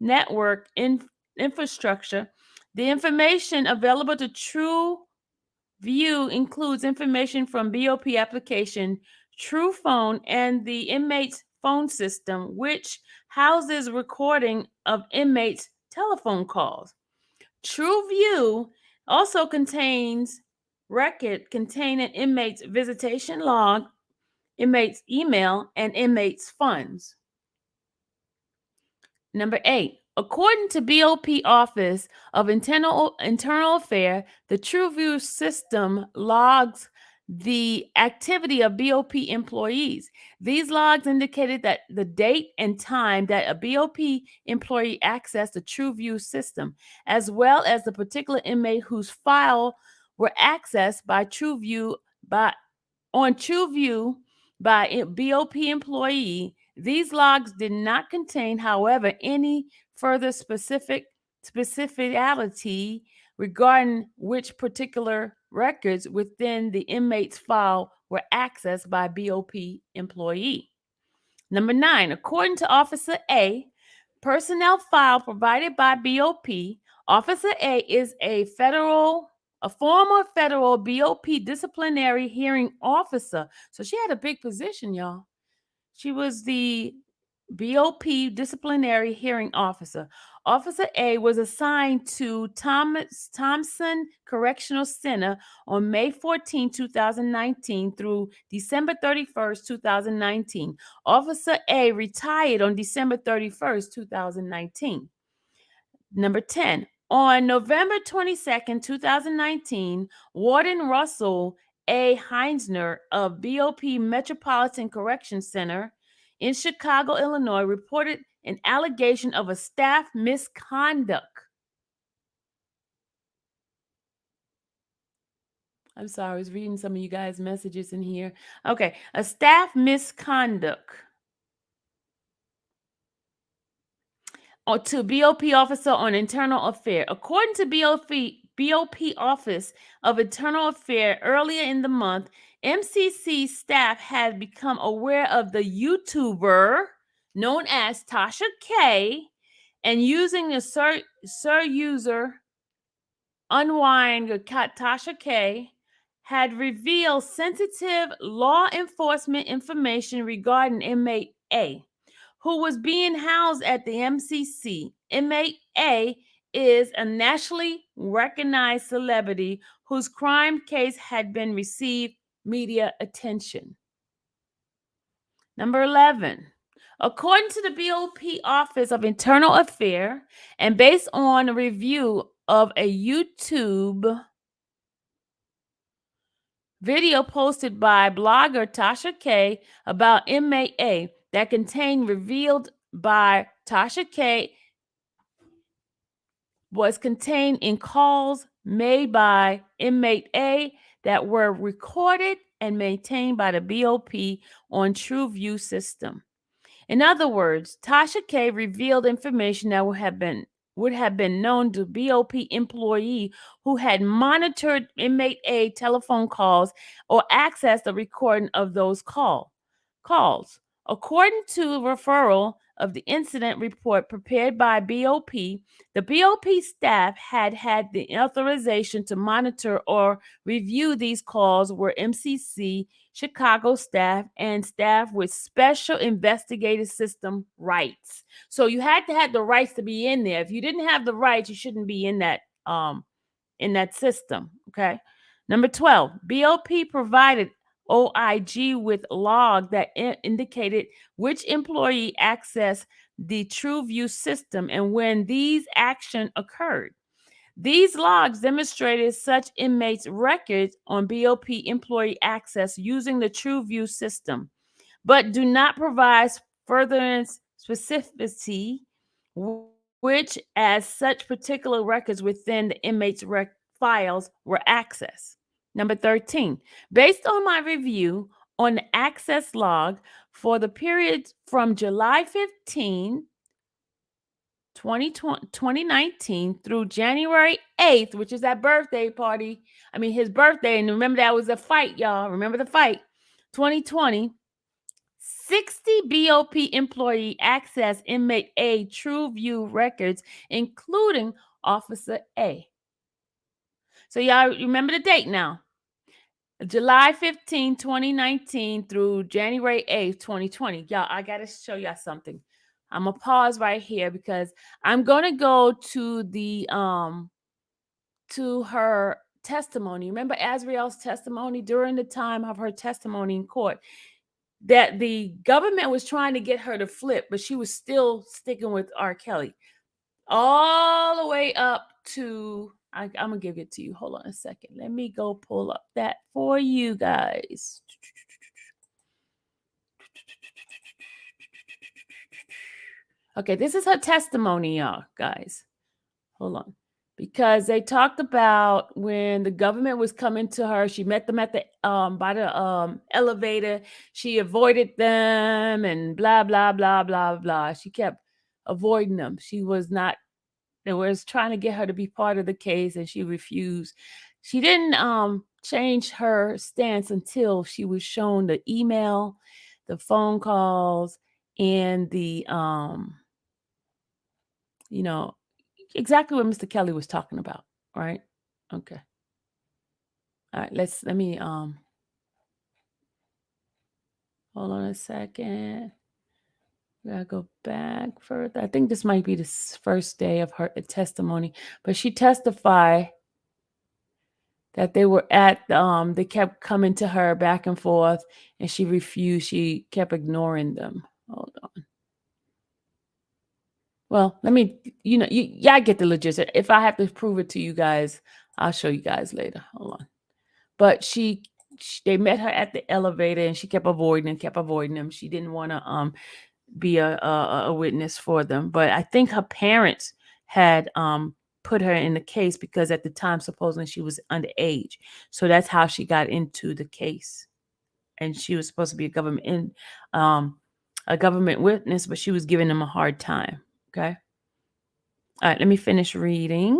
A: network infrastructure. The information available to TrueView includes information from BOP application, TruePhone, and the inmate's phone system, which houses recording of inmates' telephone calls. TrueView also contains record containing inmates' visitation log, inmates' email, and inmates' funds. Number 8. According to BOP Office of Internal Affairs, the TrueView system logs the activity of BOP employees. These logs indicated that the date and time that a BOP employee accessed the TrueView system, as well as the particular inmate whose file were accessed by TrueView by a BOP employee. These logs did not contain, however, any further specificity regarding which particular records within the inmate's file were accessed by BOP employee. Number 9, according to Officer A, personnel file provided by BOP, Officer A is a former federal BOP disciplinary hearing officer. So she had a big position, y'all. She was the BOP disciplinary hearing officer. Officer A was assigned to Thompson Correctional Center on May 14, 2019 through December 31st, 2019. Officer A retired on December 31st, 2019. Number 10, on November 22nd, 2019, Warden Russell A. Heinzner of BOP Metropolitan Correction Center in Chicago, Illinois, reported an allegation of a staff misconduct. I'm sorry, I was reading some of you guys' messages in here. Okay, a staff misconduct to BOP Officer on Internal Affairs. According to BOP Office of Internal Affairs, earlier in the month, MCC staff had become aware of the YouTuber known as Tasha K and using the Sir User Unwind Tasha K had revealed sensitive law enforcement information regarding inmate A, who was being housed at the MCC. Inmate A is a nationally recognized celebrity whose crime case had been received media attention. Number 11. According to the BOP Office of Internal Affairs, and based on a review of a YouTube video posted by blogger Tasha K about inmate A that contained revealed by Tasha K was contained in calls made by inmate A that were recorded and maintained by the BOP on TrueView system. In other words, Tasha K revealed information that would have been known to BOP employee who had monitored inmate A telephone calls or accessed the recording of those calls. According to a referral of the incident report prepared by BOP, the BOP staff had the authorization to monitor or review these calls were MCC Chicago staff and staff with special investigative system rights. So you had to have the rights to be in there. If you didn't have the rights, you shouldn't be in that system. Okay. Number 12, BOP provided OIG with log that indicated which employee accessed the TrueView system and when these actions occurred. These logs demonstrated such inmates' records on BOP employee access using the TrueView system, but do not provide further specificity which as such particular records within the inmates' files were accessed. Number 13, based on my review on the access log for the period from July 15, 2019 through January 8th, which is that birthday party. His birthday. And remember, that was a fight, y'all. Remember the fight. 2020, 60 BOP employee access inmate A TrueView records, including Officer A. So y'all remember the date now. July 15, 2019 through January 8th, 2020. Y'all, I got to show y'all something. I'm going to pause right here because I'm going to go to the to her testimony. Remember Azriel's testimony during the time of her testimony in court, that the government was trying to get her to flip, but she was still sticking with R. Kelly all the way up to, I'm going to give it to you. Hold on a second. Let me go pull up that for you guys. Okay, this is her testimony, y'all, guys. Hold on. Because they talked about when the government was coming to her, she met them at the by the elevator. She avoided them and blah blah blah blah blah. She kept avoiding them. She was not. They was trying to get her to be part of the case, and she refused. She didn't change her stance until she was shown the email, the phone calls, and the exactly what Mr. Kelly was talking about, right? Okay. All right, let me hold on a second. We gotta go back further. I think this might be the first day of her testimony, but she testified that they were at they kept coming to her back and forth, and she refused. She kept ignoring them. Hold on. Well, let me, y'all get the logistics. If I have to prove it to you guys, I'll show you guys later. Hold on. But they met her at the elevator, and she kept avoiding them. She didn't want to be a witness for them. But I think her parents had put her in the case because at the time, supposedly, she was underage. So that's how she got into the case. And she was supposed to be a government witness, but she was giving them a hard time. Okay. All right, let me finish reading.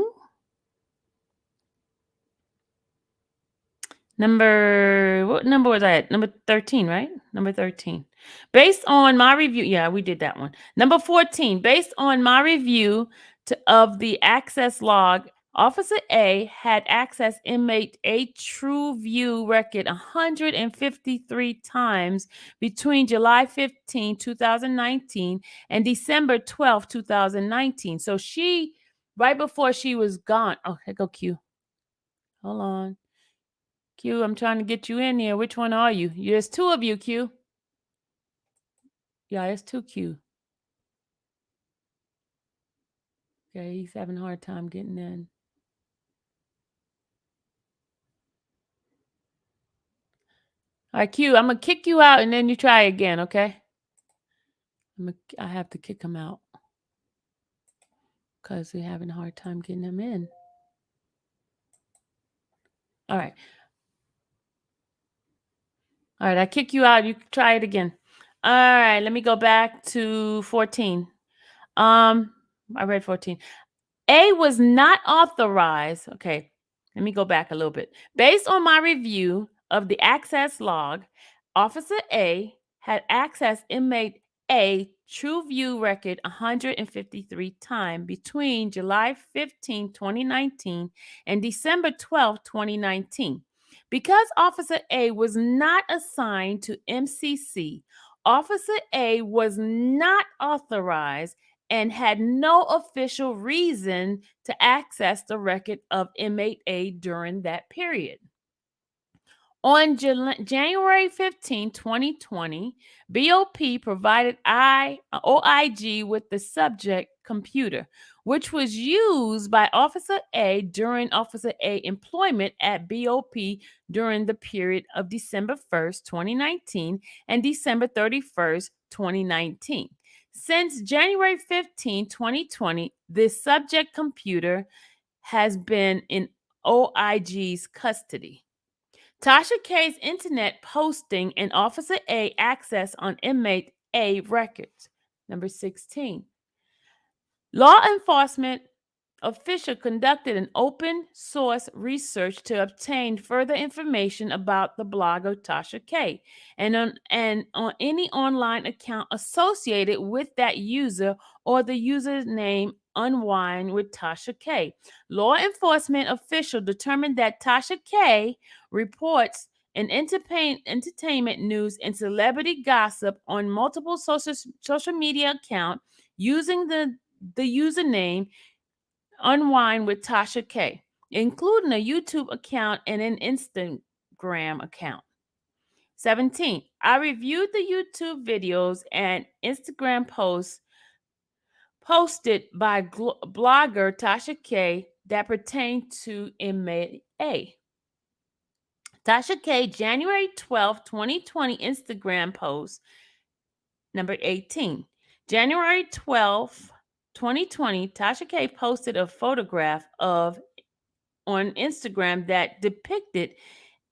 A: What number was I at? Number 13, right? Number 13. Based on my review, yeah, we did that one. Number 14, based on my review of the access log, Officer A had access inmate A TrueView record 153 times between July 15, 2019 and December 12, 2019. So right before she was gone. Oh, here go Q. Hold on. Q, I'm trying to get you in here. Which one are you? There's two of you, Q. Yeah, it's two Q. Okay, he's having a hard time getting in. All right, Q, I'm going to kick you out and then you try again, okay? I have to kick him out because we're having a hard time getting him in. All right. All right, I kick you out. You try it again. All right, let me go back to 14. I read 14. A was not authorized. Okay, let me go back a little bit. Based on my review of the access log, Officer A had accessed inmate A TrueView record 153 times between July 15, 2019 and December 12, 2019. Because Officer A was not assigned to MCC, Officer A was not authorized and had no official reason to access the record of inmate A during that period. On January 15, 2020, BOP provided OIG with the subject computer, which was used by Officer A during Officer A employment at BOP during the period of December 1st, 2019 and December 31st, 2019. Since January 15, 2020, this subject computer has been in OIG's custody. Tasha K's internet posting and Officer A access on inmate A records. Number 16. Law enforcement official conducted an open source research to obtain further information about the blogger Tasha K and on any online account associated with that user or the username Unwind with Tasha K. Law enforcement official determined that Tasha K reports and entertainment news and celebrity gossip on multiple social media accounts using the username Unwind with Tasha K, including a YouTube account and an Instagram account. 17. I reviewed the YouTube videos and Instagram posts posted by blogger Tasha K that pertain to inmate A. Tasha K, January 12, 2020 Instagram post, number 18. January 12, 2020, Tasha K posted a photograph of on Instagram that depicted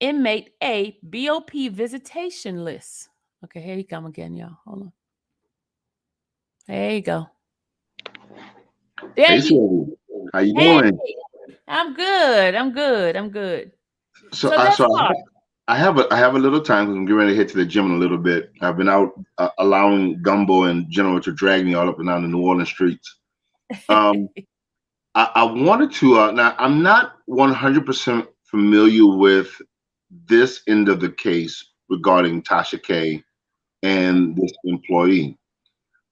A: inmate A BOP visitation list. Okay, here you come again, y'all. Hold on. There you go. There
G: Hey,
A: you.
G: Sylvia. How you
A: Hey,
G: doing?
A: I'm good. I'm good. I'm good.
G: So,
A: So let's
G: so
A: start.
G: I have a little time because I'm getting ready to head to the gym in a little bit. I've been out allowing Gumbo and General to drag me all up and down the New Orleans streets. Um, I wanted to. Now, I'm not 100% familiar with this end of the case regarding Tasha K and this employee.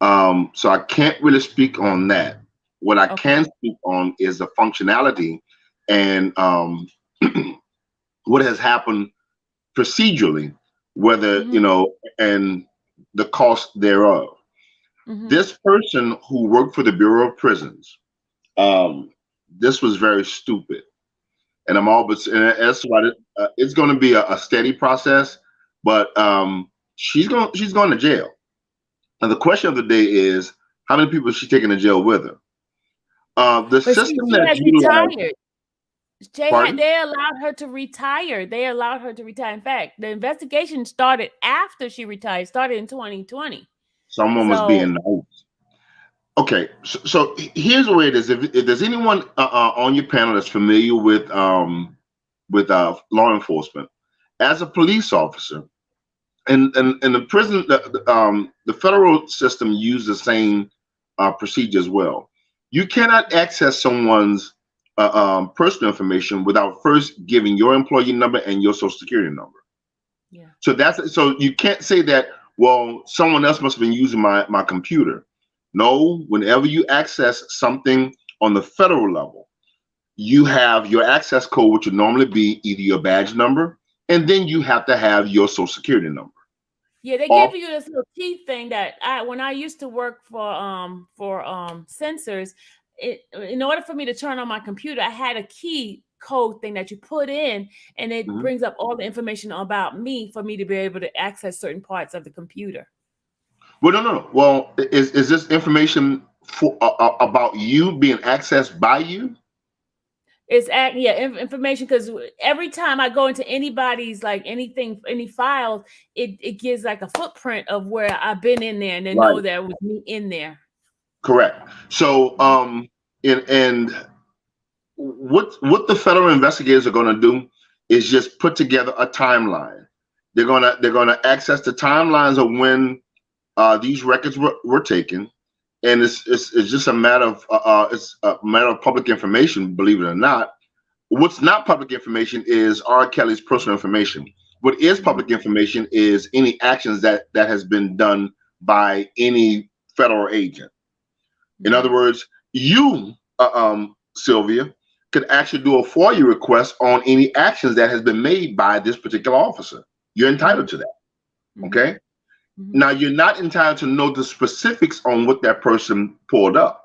G: So I can't really speak on that. What I
A: Okay.
G: can speak on is the functionality and what has happened procedurally, whether and the cost thereof. This person who worked for the Bureau of Prisons, this was very stupid, and I'm all but and that's why it's going to be a steady process, but she's going to jail. And the question of the day is, how many people is she taking to jail with her? The
A: But
G: system
A: she
G: that's
A: has
G: utilized.
A: retired.
G: Pardon?
A: They allowed her to retire. They allowed her to retire. In fact, the investigation started after she retired. Started in 2020.
G: Someone was
A: So
G: being nice. Okay, so here's the way it is. If there's anyone on your panel that's familiar with law enforcement, as a police officer, and the prison, the federal system uses the same procedure as well. You cannot access someone's personal information without first giving your employee number and your social security number.
A: yeah.
G: So you can't say that, well, someone else must have been using my computer. No, whenever you access something on the federal level, you have your access code, which would normally be either your badge number, and then you have to have your social security number.
A: Yeah, they give you this little key thing that when I used to work for sensors, in order for me to turn on my computer, I had a key code thing that you put in, and it brings up all the information about me for me to be able to access certain parts of the computer.
G: Well, no. Well, is this information for about you being accessed by you?
A: It's information, because every time I go into anybody's any files, it gives like a footprint of where I've been in there, and they know that it was me in there.
G: Correct. So and what the federal investigators are going to do is just put together a timeline. They're gonna access the timelines of when these records were taken, and it's just a matter of it's a matter of public information, believe it or not. What's not public information is R. Kelly's personal information. What is public information is any actions that has been done by any federal agent. In other words, you, Sylvia, could actually do a FOIA request on any actions that has been made by this particular officer. You're entitled to that. Okay. Now you're not entitled to know the specifics on what that person pulled up.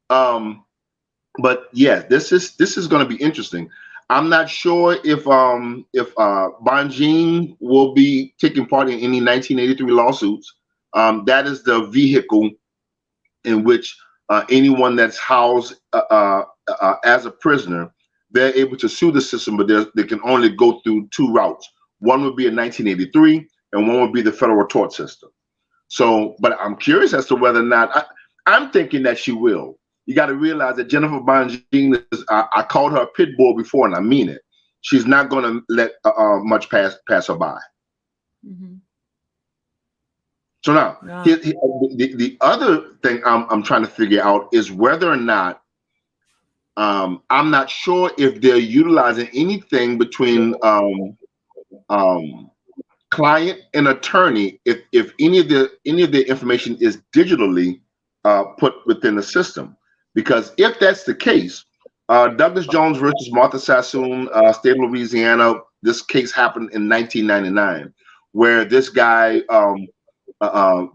G: But yeah, this is going to be interesting. I'm not sure if Bonjean will be taking part in any 1983 lawsuits. That is the vehicle in which anyone that's housed as a prisoner, they're able to sue the system, but they can only go through two routes. One would be in 1983, and one would be the federal tort system. So, but I'm curious as to whether or not I'm thinking that she will. You got to realize that Jennifer Bonjean is, I called her a pit bull before, and I mean it. She's not going to let much pass her by. So now, the other thing I'm trying to figure out is whether or not I'm not sure if they're utilizing anything between client and attorney, if any of the information is digitally put within the system. Because if that's the case, Douglas Jones versus Martha Sassoon, state of Louisiana, this case happened in 1999, where this guy,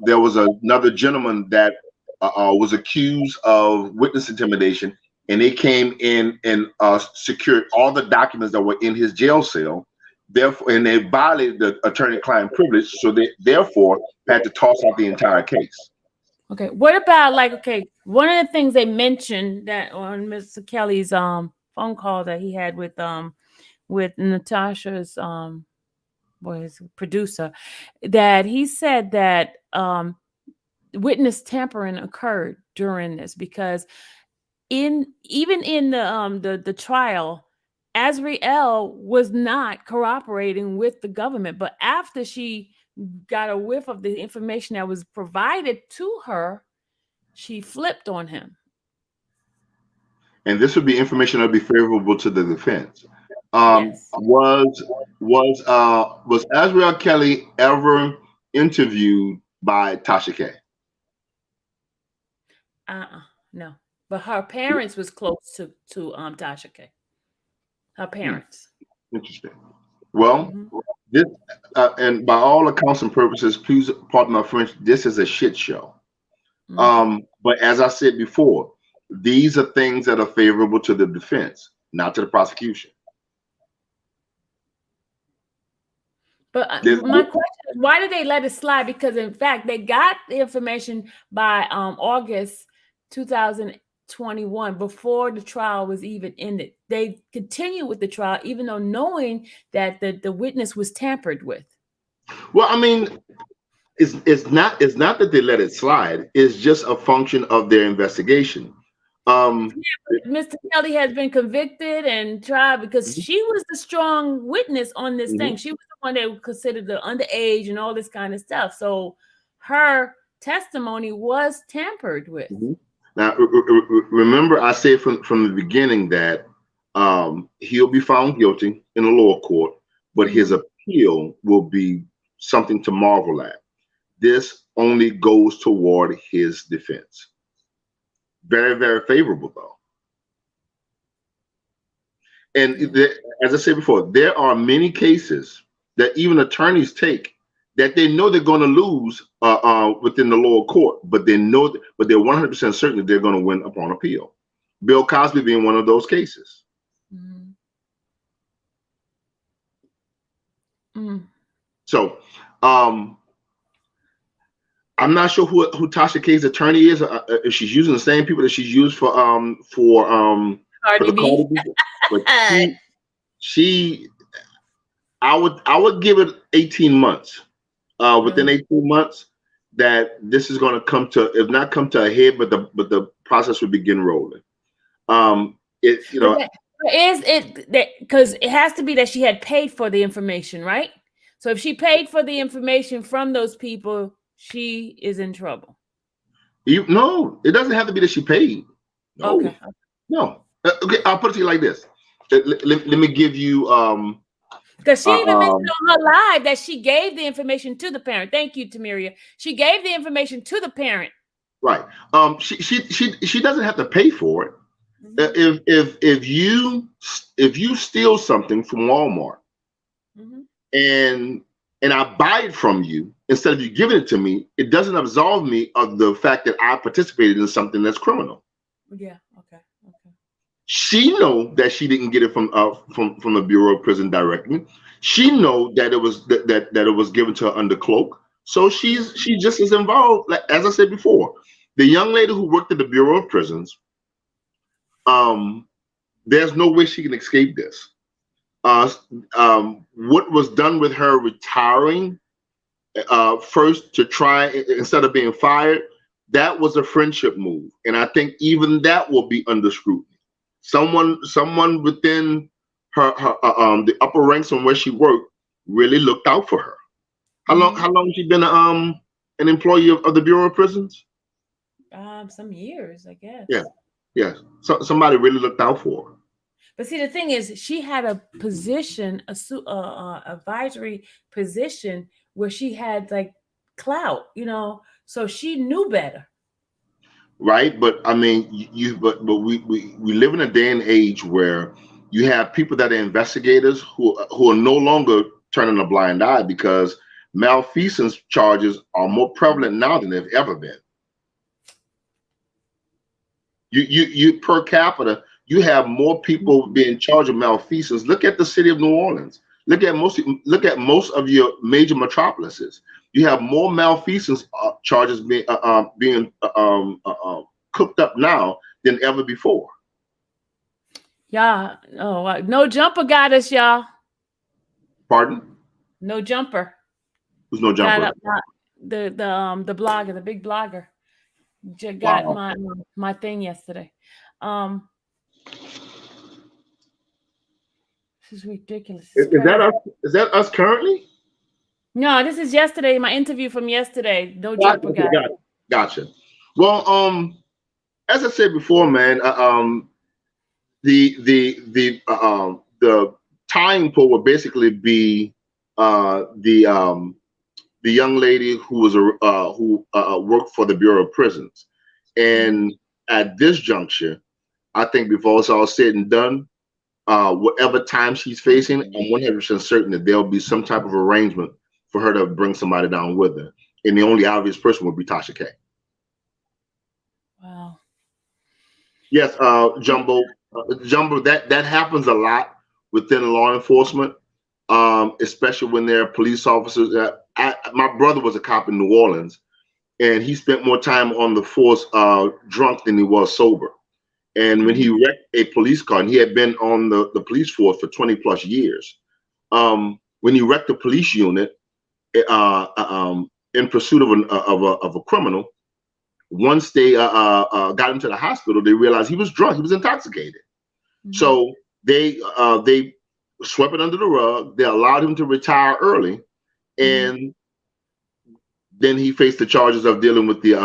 G: there was another gentleman that was accused of witness intimidation, and they came in and secured all the documents that were in his jail cell. Therefore, and they violated the attorney-client privilege, so they therefore had to toss out the entire case.
A: Okay, what about one of the things they mentioned that on Mr. Kelly's phone call that he had with Natasha's his producer, that he said that witness tampering occurred during this, because even in the trial, Azriel was not cooperating with the government, but after she got a whiff of the information that was provided to her, she flipped on him.
G: And this would be information that would be favorable to the defense.
A: Yes.
G: Was Azriel Kelly ever interviewed by Tasha K?
A: No, but her parents was close to Tasha K. Her parents.
G: Interesting. Well, this and by all accounts and purposes, please pardon my French, this is a shit show. But as I said before, these are things that are favorable to the defense, not to the prosecution.
A: But my question is, why did they let it slide? Because in fact, they got the information by August 2021, before the trial was even ended. They continued with the trial, even though knowing that the witness was tampered with.
G: Well, I mean, it's not that they let it slide. It's just a function of their investigation.
A: Mr. Kelly has been convicted and tried because she was the strong witness on this thing. She was the one that was considered the underage and all this kind of stuff. So her testimony was tampered with.
G: Now, remember, I said from the beginning that he'll be found guilty in the lower court, but his appeal will be something to marvel at. This only goes toward his defense. Very, very favorable, though. And as I said before, there are many cases that even attorneys take that they know they're going to lose within the lower court, but they're 100% certain that they're going to win upon appeal. Bill Cosby being one of those cases. So, I'm not sure who Tasha K's attorney is. If she's using the same people that she's used for
A: Cardi B.
G: But I would give it 18 months. Within 18 months, that this is going to come to, if not come to a head, but the process will begin rolling. Because
A: it has to be that she had paid for the information, right? So if she paid for the information from those people, she is in trouble.
G: No, it doesn't have to be that she paid. No. Okay. No. Okay, I'll put it to you like this. Let me give you
A: because she even mentioned on her live that she gave the information to the parent. Thank you, Tamiria. She gave the information to the parent.
G: Right. She doesn't have to pay for it. If you steal something from Walmart and I buy it from you instead of you giving it to me, it doesn't absolve me of the fact that I participated in something that's criminal.
A: Yeah. Okay.
G: She know that she didn't get it from the Bureau of Prison directly. She know that it was that it was given to her under cloak. So she's just as involved. Like, as I said before, the young lady who worked at the Bureau of Prisons, there's no way she can escape this. What was done with her retiring first to try instead of being fired, that was a friendship move, and I think even that will be under scrutiny. Someone within her the upper ranks on where she worked really looked out for her. How long has she been an employee of the Bureau of Prisons?
A: Some years, I guess.
G: Yes. So somebody really looked out for her.
A: But see, the thing is, she had a position, advisory position where she had like clout, so she knew better.
G: Right, but I mean, but we live in a day and age where you have people that are investigators who are no longer turning a blind eye because malfeasance charges are more prevalent now than they've ever been. You per capita, you have more people being charged with malfeasance. Look at the city of New Orleans. Look at most of your major metropolises. You have more malfeasance charges being cooked up now than ever before.
A: Yeah. Oh, no jumper got us, y'all.
G: Pardon?
A: No jumper.
G: Who's no jumper?
A: The blogger, the big blogger, got my thing yesterday. This is ridiculous.
G: Is that us? Is that us currently?
A: No, this is yesterday. My interview from yesterday. No jumper guy.
G: Gotcha. Well, as I said before, man, the tying pole would basically be the young lady who was who worked for the Bureau of Prisons, and at this juncture, I think before it's all said and done, whatever time she's facing, I'm 100% certain that there'll be some type of arrangement for her to bring somebody down with her, and the only obvious person would be Tasha K.
A: Wow.
G: Yes, Jumbo, that happens a lot within law enforcement, especially when there are police officers. My brother was a cop in New Orleans, and he spent more time on the force drunk than he was sober. And when he wrecked a police car, and he had been on the police force for 20 plus years, when he wrecked the police unit in pursuit of a criminal, once they got him to the hospital, they realized he was drunk. He was intoxicated. So they swept it under the rug. They allowed him to retire early, and then he faced the charges of dealing with the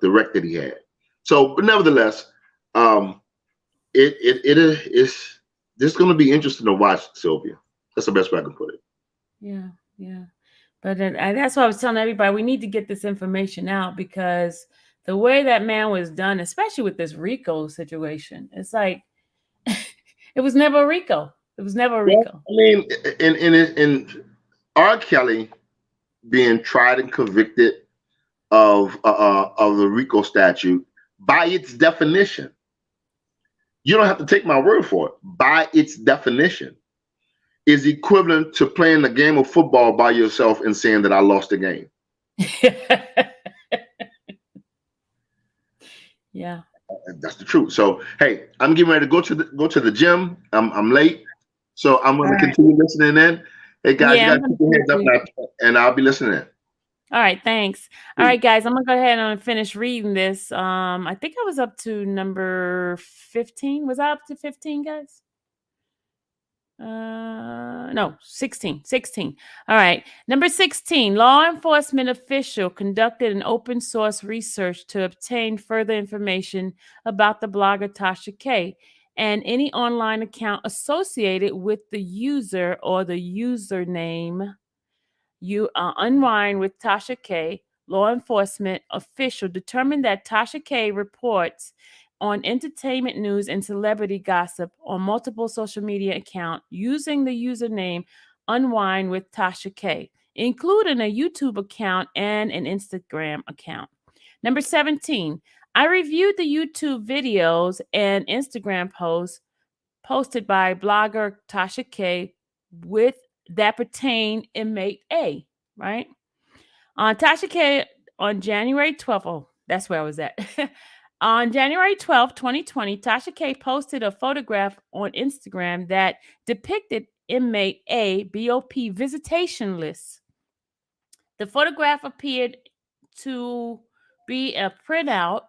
G: wreck that he had. So, but nevertheless, it is this going to be interesting to watch, Sylvia. That's the best way I can put it.
A: Yeah. But that's why I was telling everybody we need to get this information out, because the way that man was done, especially with this RICO situation, it's like it was never a RICO. It was never a RICO.
G: I mean, in R. Kelly being tried and convicted of the RICO statute, by its definition, you don't have to take my word for it. By its definition, is equivalent to playing the game of football by yourself and saying that I lost the game.
A: Yeah,
G: that's the truth. So hey, I'm getting ready to go to the gym. I'm late, so I'm going to continue listening in. Hey guys, you got to keep your hands up now, and I'll be listening in.
A: All right, thanks. All right, guys, I'm gonna go ahead and finish reading this. I think I was up to number 15. Was I up to 15, guys? No, 16. All right. Number 16, law enforcement official conducted an open source research to obtain further information about the blogger Tasha K and any online account associated with the user or the username. Unwind with Tasha K. Law enforcement official determined that Tasha K reports on entertainment news and celebrity gossip on multiple social media accounts using the username Unwind with Tasha K, including a YouTube account and an Instagram account. Number 17, I reviewed the YouTube videos and Instagram posts posted by blogger Tasha K with that pertain inmate A, right? On Tasha K on January 12th, oh, that's where I was at. On January 12th, 2020, Tasha K posted a photograph on Instagram that depicted inmate A BOP visitation list. The photograph appeared to be a printout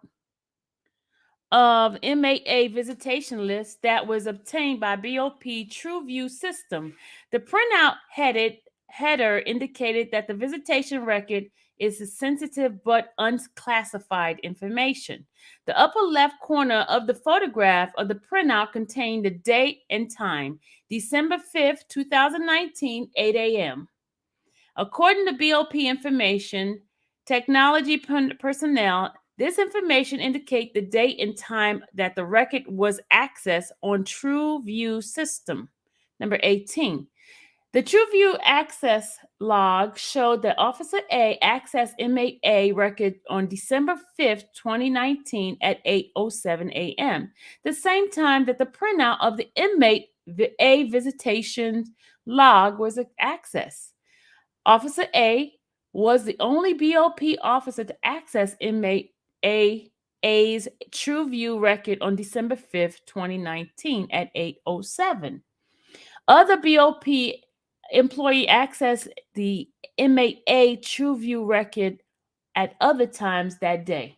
A: of inmate A visitation list that was obtained by BOP TrueView system. The printout header indicated that the visitation record is sensitive but unclassified information. The upper left corner of the photograph of the printout contained the date and time, December 5th, 2019, 8 a.m. According to BOP information, technology personnel, this information indicates the date and time that the record was accessed on TrueView system. Number 18. The TrueView access log showed that Officer A accessed inmate A record on December 5th, 2019 at 8:07 a.m., the same time that the printout of the inmate A visitation log was accessed. Officer A was the only BOP officer to access inmate A's TrueView record on December 5th, 2019 at 8:07. Other BOP employee accessed the inmate A TrueView record at other times that day.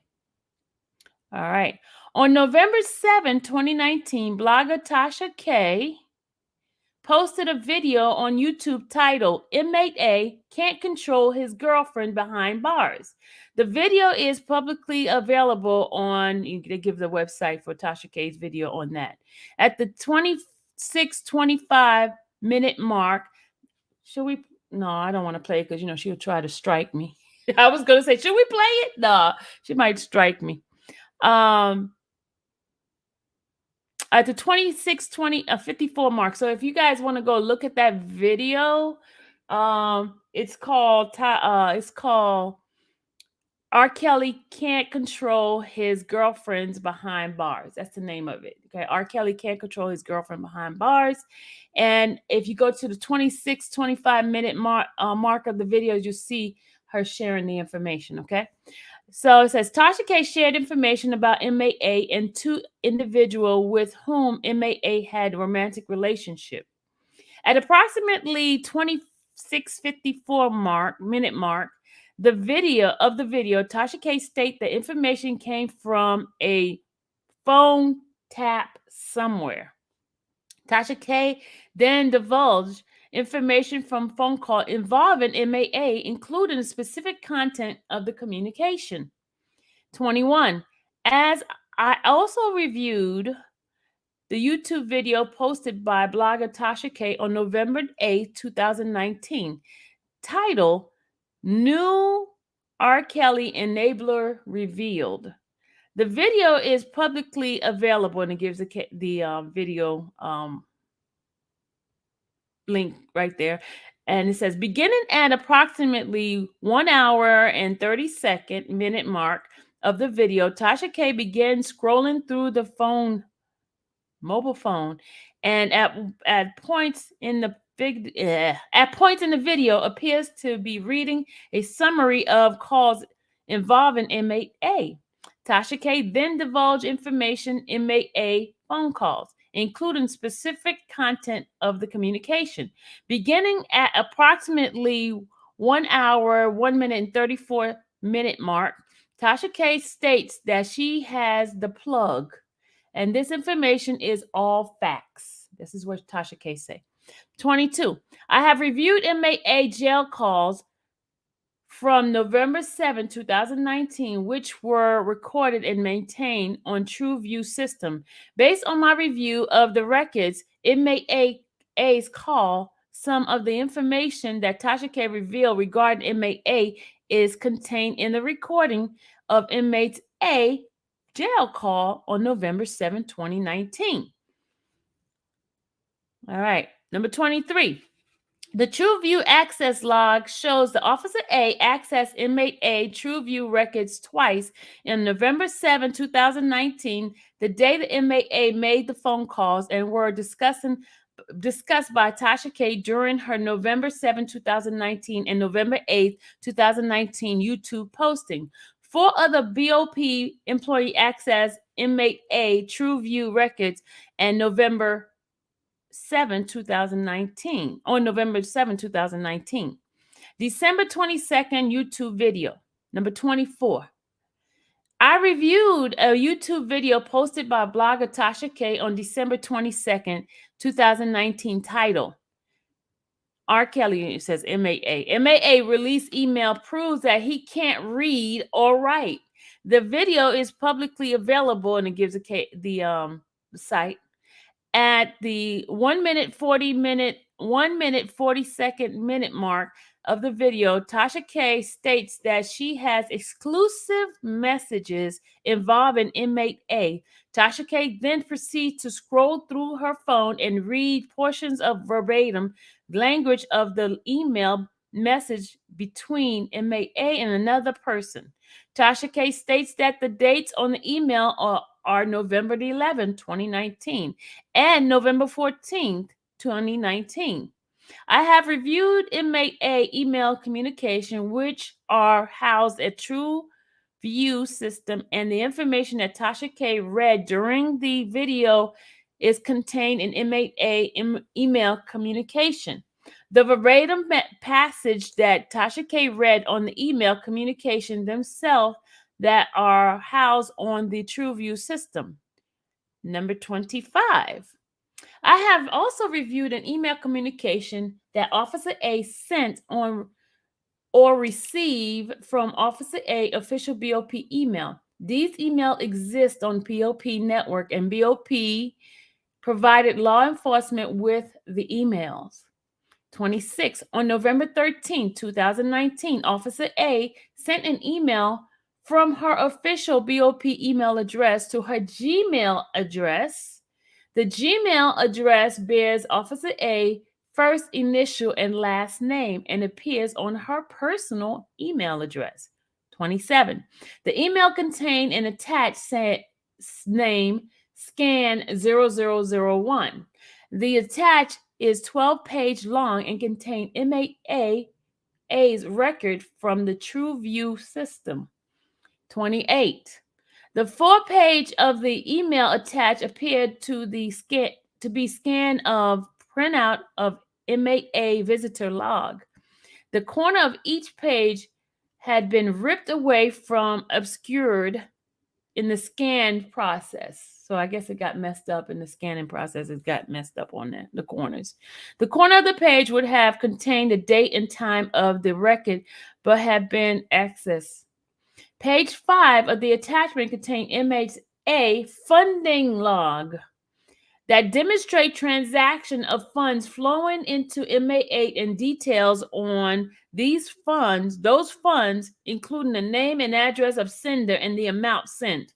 A: All right. On November 7, 2019, blogger Tasha K posted a video on YouTube titled Inmate A Can't Control His Girlfriend Behind Bars. The video is publicly available on, they give the website for Tasha K's video on that. At the 26-25 minute mark, should we? No, I don't want to play it because, she'll try to strike me. I was going to say, should we play it? No, she might strike me. At the 54 mark. So if you guys want to go look at that video, it's called R. Kelly Can't Control His Girlfriends Behind Bars. That's the name of it. Okay, R. Kelly Can't Control His Girlfriend Behind Bars. And if you go to the 25 minute mark of the videos, you'll see her sharing the information. Okay. So it says Tasha K shared information about inmate A and two individuals with whom inmate A had a romantic relationship. At approximately 26:54 minute mark, the video, Tasha K state the information came from a phone tap somewhere. Tasha K then divulged information from phone call involving inmate A, including the specific content of the communication. 21. As I also reviewed the YouTube video posted by blogger Tasha K on November 8, 2019, titled New R. Kelly Enabler Revealed. The video is publicly available, and it gives the video link right there. And it says, beginning at approximately 1 hour and 30 minute mark of the video, Tasha K began scrolling through the mobile phone, and at points in the video appears to be reading a summary of calls involving inmate A. Tasha K then divulged information inmate A phone calls, including specific content of the communication. Beginning at approximately 1 hour, 1 minute and 34 minute mark, Tasha K states that she has the plug, and this information is all facts. This is what Tasha K say. 22. I have reviewed inmate A jail calls from November 7, 2019, which were recorded and maintained on TrueView system. Based on my review of the records, inmate A's call, some of the information that Tasha K revealed regarding inmate A is contained in the recording of inmate A jail call on November 7, 2019. All right. Number 23. The TrueView access log shows the Officer A accessed inmate A TrueView records twice on November 7, 2019, the day the inmate A made the phone calls and were discussed by Tasha K during her November 7, 2019 and November 8, 2019 YouTube posting. 4 other BOP employee access inmate A TrueView records and November 7, 2019, on November 7, 2019. December 22nd YouTube video. Number 24. I reviewed a YouTube video posted by blogger Tasha K on December 22nd, 2019 titled, R. Kelly, it says MAA. MAA release email proves that he can't read or write. The video is publicly available and it gives the site. At the 1 minute 40 second minute mark of the video, Tasha K states that she has exclusive messages involving inmate A. Tasha K then proceeds to scroll through her phone and read portions of verbatim language of the email message between inmate A and another person. Tasha K states that the dates on the email are November 11, 2019 and November 14th, 2019. I have reviewed inmate A email communication, which are housed at TrueView system, and the information that Tasha K read during the video is contained in inmate A email communication. The verbatim passage that Tasha K read on the email communication themselves that are housed on the TrueView system. Number 25. I have also reviewed an email communication that Officer A sent on or received from Officer A official BOP email. These emails exist on BOP network, and BOP provided law enforcement with the emails. 26. On November 13, 2019, Officer A sent an email from her official BOP email address to her Gmail address. The Gmail address bears Officer A first initial and last name and appears on her personal email address. 27. The email contained an attached name scan 0001. The attached is 12-page long and contains inmate A's record from the TrueView system. 28. The 4-page of the email attached appeared to be scanned of printout of inmate A visitor log. The corner of each page had been ripped away from obscured in the scan process. So I guess it got messed up in the scanning process. It got messed up on the corners. The corner of the page would have contained the date and time of the record, but had been accessed. Page 5 of the attachment contained inmates A funding log that demonstrate transaction of funds flowing into inmate A and details on those funds, including the name and address of sender and the amount sent.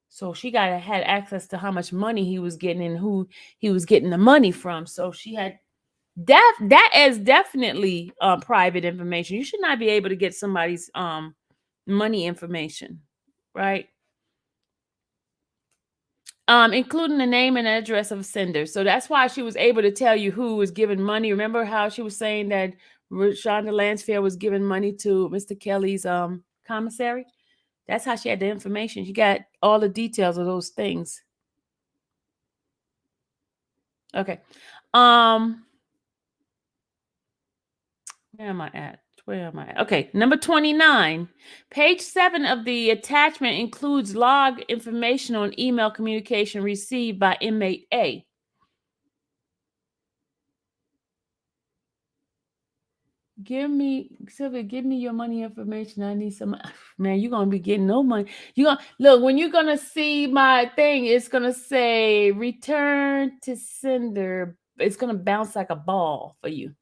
A: So she had access to how much money he was getting and who he was getting the money from. So she had that is definitely private information. You should not be able to get somebody's money information, right? Including the name and address of sender. So that's why she was able to tell you who was giving money. Remember how she was saying that Shonda Lansfair was giving money to Mr. Kelly's commissary? That's how she had the information. She got all the details of those things. Okay. Where am I at? Okay, number 29. Page 7 of the attachment includes log information on email communication received by inmate A. Sylvia, give me your money information. I need some. Man, you're going to be getting no money. Look, when you're going to see my thing, it's going to say return to sender. It's going to bounce like a ball for you.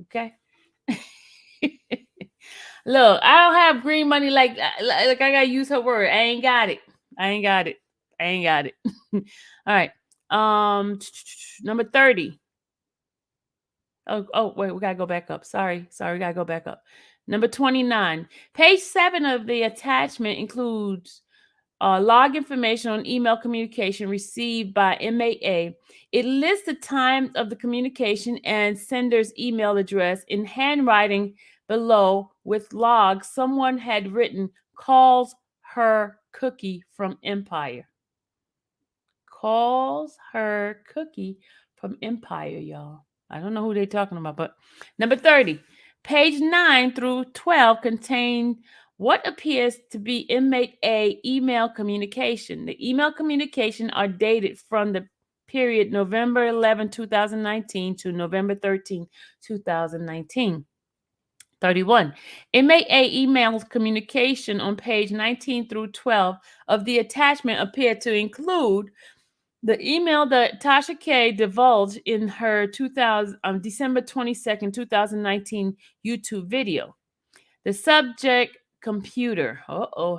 A: Okay? Look, I don't have green money like I got to use her word. I ain't got it. I ain't got it. All right. Number 30. Oh, wait, we gotta go back up. Sorry, we gotta go back up. Number 29. Page 7 of the attachment includes log information on email communication received by inmate A. It lists the time of the communication and sender's email address in handwriting below with logs someone had written, calls her cookie from Empire. Calls her cookie from Empire, y'all. I don't know who they're talking about, but number 30. Page 9 through 12 contain what appears to be inmate A email communication. The email communication are dated from the period November 11, 2019 to November 13, 2019. 31. Inmate A email communication on page 19 through 12 of the attachment appear to include the email that Tasha K divulged in her December 22nd, 2019 YouTube video. The subject computer.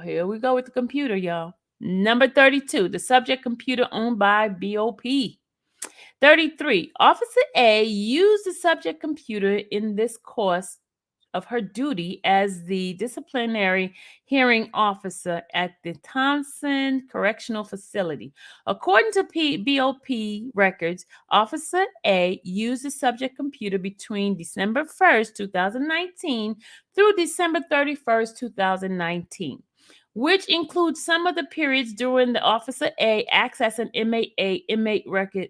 A: Here we go with the computer, y'all. Number 32, the subject computer owned by BOP. 33, Officer A used the subject computer in this course of her duty as the disciplinary hearing officer at the Thompson Correctional Facility. According to BOP records, Officer A used the subject computer between December 1st, 2019 through December 31st, 2019, which includes some of the periods during the Officer A accessed an inmate A's record,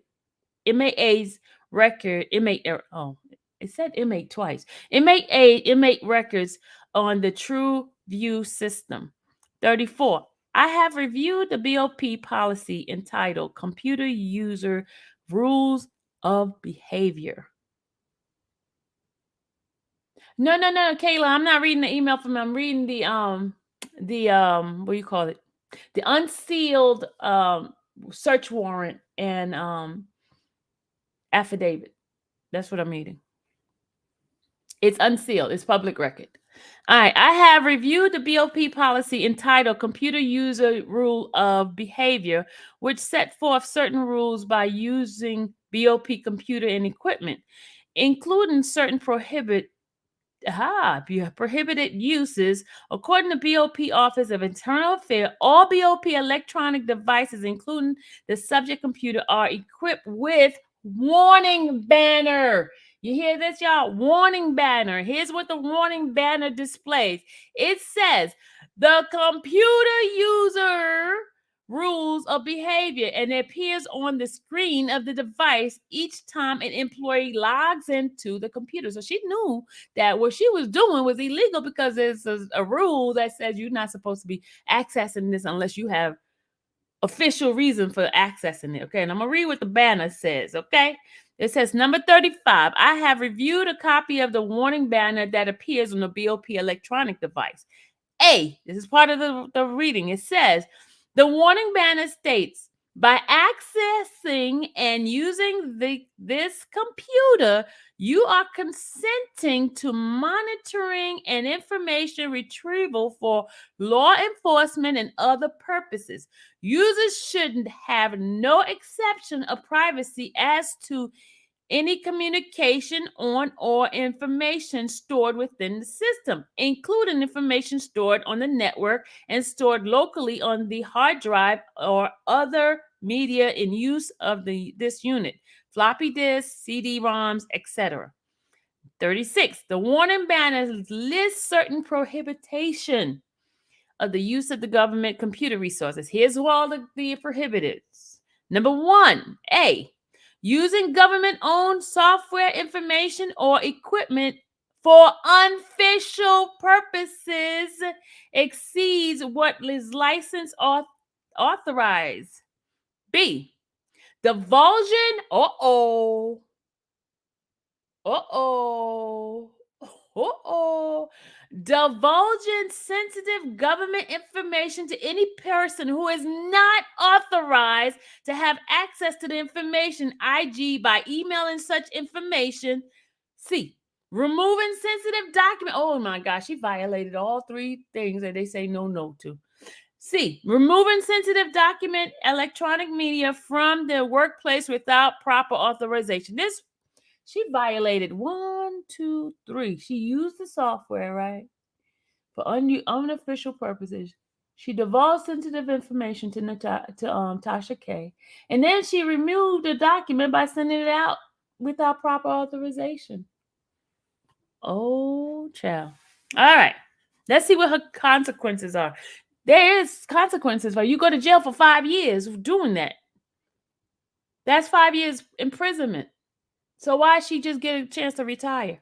A: it said inmate twice. Inmate records on the True View system. 34. I have reviewed the BOP policy entitled Computer User Rules of Behavior. No, Kayla, I'm not reading the email from. I'm reading the what do you call it? The unsealed search warrant and affidavit. That's what I'm reading. It's unsealed. It's public record. All right. I have reviewed the BOP policy entitled Computer User Rule of Behavior, which set forth certain rules by using BOP computer and equipment, including certain prohibited uses. According to BOP Office of Internal Affairs, all BOP electronic devices, including the subject computer, are equipped with warning banner. You hear this, y'all? Warning banner. Here's what the warning banner displays. It says the computer user rules of behavior, and it appears on the screen of the device each time an employee logs into the computer. So she knew that what she was doing was illegal because there's a rule that says you're not supposed to be accessing this unless you have official reason for accessing it. Okay, and I'm gonna read what the banner says. Okay, it says number 35. I have reviewed a copy of the warning banner that appears on the BOP electronic device. A, this is part of the reading. It says the warning banner states, by accessing and using this computer, you are consenting to monitoring and information retrieval for law enforcement and other purposes. Users should have no exception of privacy as to any communication on or information stored within the system, including information stored on the network and stored locally on the hard drive or other media in use of this unit, floppy disks, CD-ROMs, etc. 36. The warning banner lists certain prohibition of the use of the government computer resources. Here's all the prohibited. Number 1, A, using government-owned software, information, or equipment for unofficial purposes exceeds what is licensed or authorized. B, divulging, divulging sensitive government information to any person who is not authorized to have access to the information, i.e. by emailing such information. C, removing sensitive document. Oh my gosh, she violated all 3 things that they say no to. C, removing sensitive document electronic media from the workplace without proper authorization. This, she violated 1, 2, 3. She used the software, right, for unofficial purposes. She divulged sensitive information to Tasha K, and then she removed the document by sending it out without proper authorization. Oh, child. All right. Let's see what her consequences are. There is consequences for you go to jail for 5 years doing that. That's 5 years imprisonment. So why she just get a chance to retire?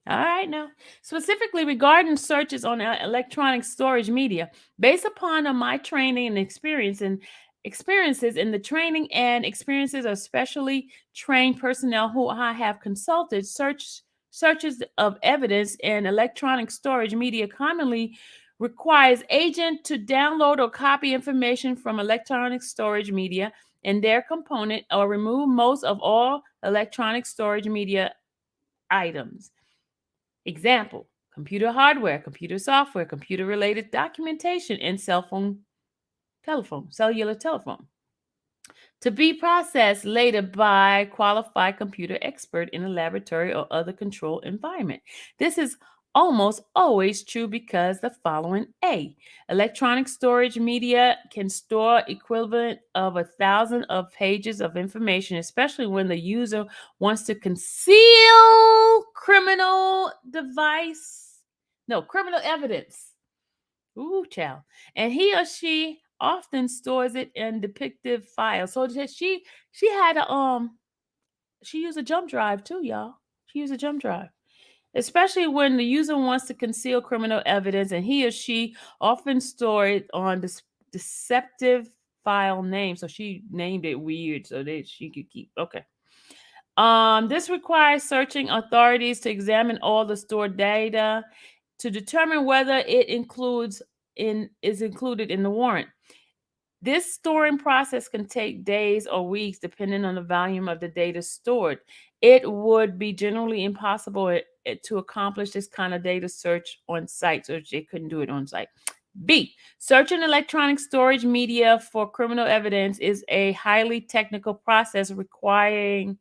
A: All right, now, specifically regarding searches on electronic storage media, based upon my training and experiences in the training and experiences of specially trained personnel who I have consulted, searches of evidence in electronic storage media commonly requires agent to download or copy information from electronic storage media and their component or remove most of all electronic storage media items. Example, computer hardware, computer software, computer-related documentation, and cellular telephone, to be processed later by qualified computer expert in a laboratory or other controlled environment. This is almost always true because the following: A, electronic storage media can store equivalent of 1,000 of pages of information, especially when the user wants to conceal criminal evidence. Ooh, child. And he or she often stores it in depictive files. So she had she used a jump drive too, y'all. She used a jump drive. Especially when the user wants to conceal criminal evidence, and he or she often store it on this deceptive file name. So she named it weird so that she could keep. Okay. This requires searching authorities to examine all the stored data to determine whether it is included in the warrant. This storing process can take days or weeks depending on the volume of the data stored. It would be generally impossible to accomplish this kind of data search on site, so they couldn't do it on site. B, searching electronic storage media for criminal evidence is a highly technical process requiring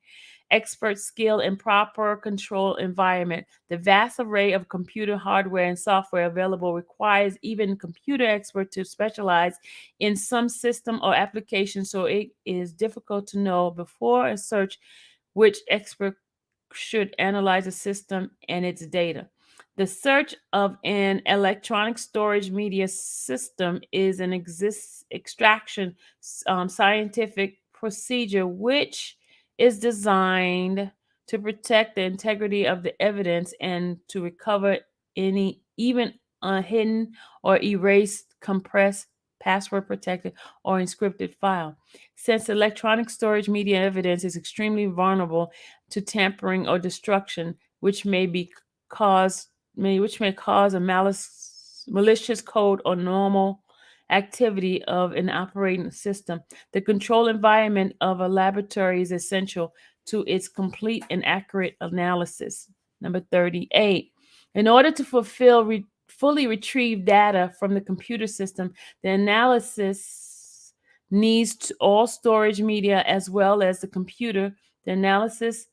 A: expert skill and proper control environment. The vast array of computer hardware and software available requires even computer expert to specialize in some system or application, so it is difficult to know before a search which expert should analyze a system and its data. The search of an electronic storage media system is an extraction scientific procedure which is designed to protect the integrity of the evidence and to recover any even hidden or erased, compressed, password protected, or encrypted file. Since electronic storage media evidence is extremely vulnerable to tampering or destruction, which may cause a malicious code or normal activity of an operating system, the control environment of a laboratory is essential to its complete and accurate analysis. Number 38. In order to fully retrieve data from the computer system, the analysis needs all storage media as well as the computer. The analysis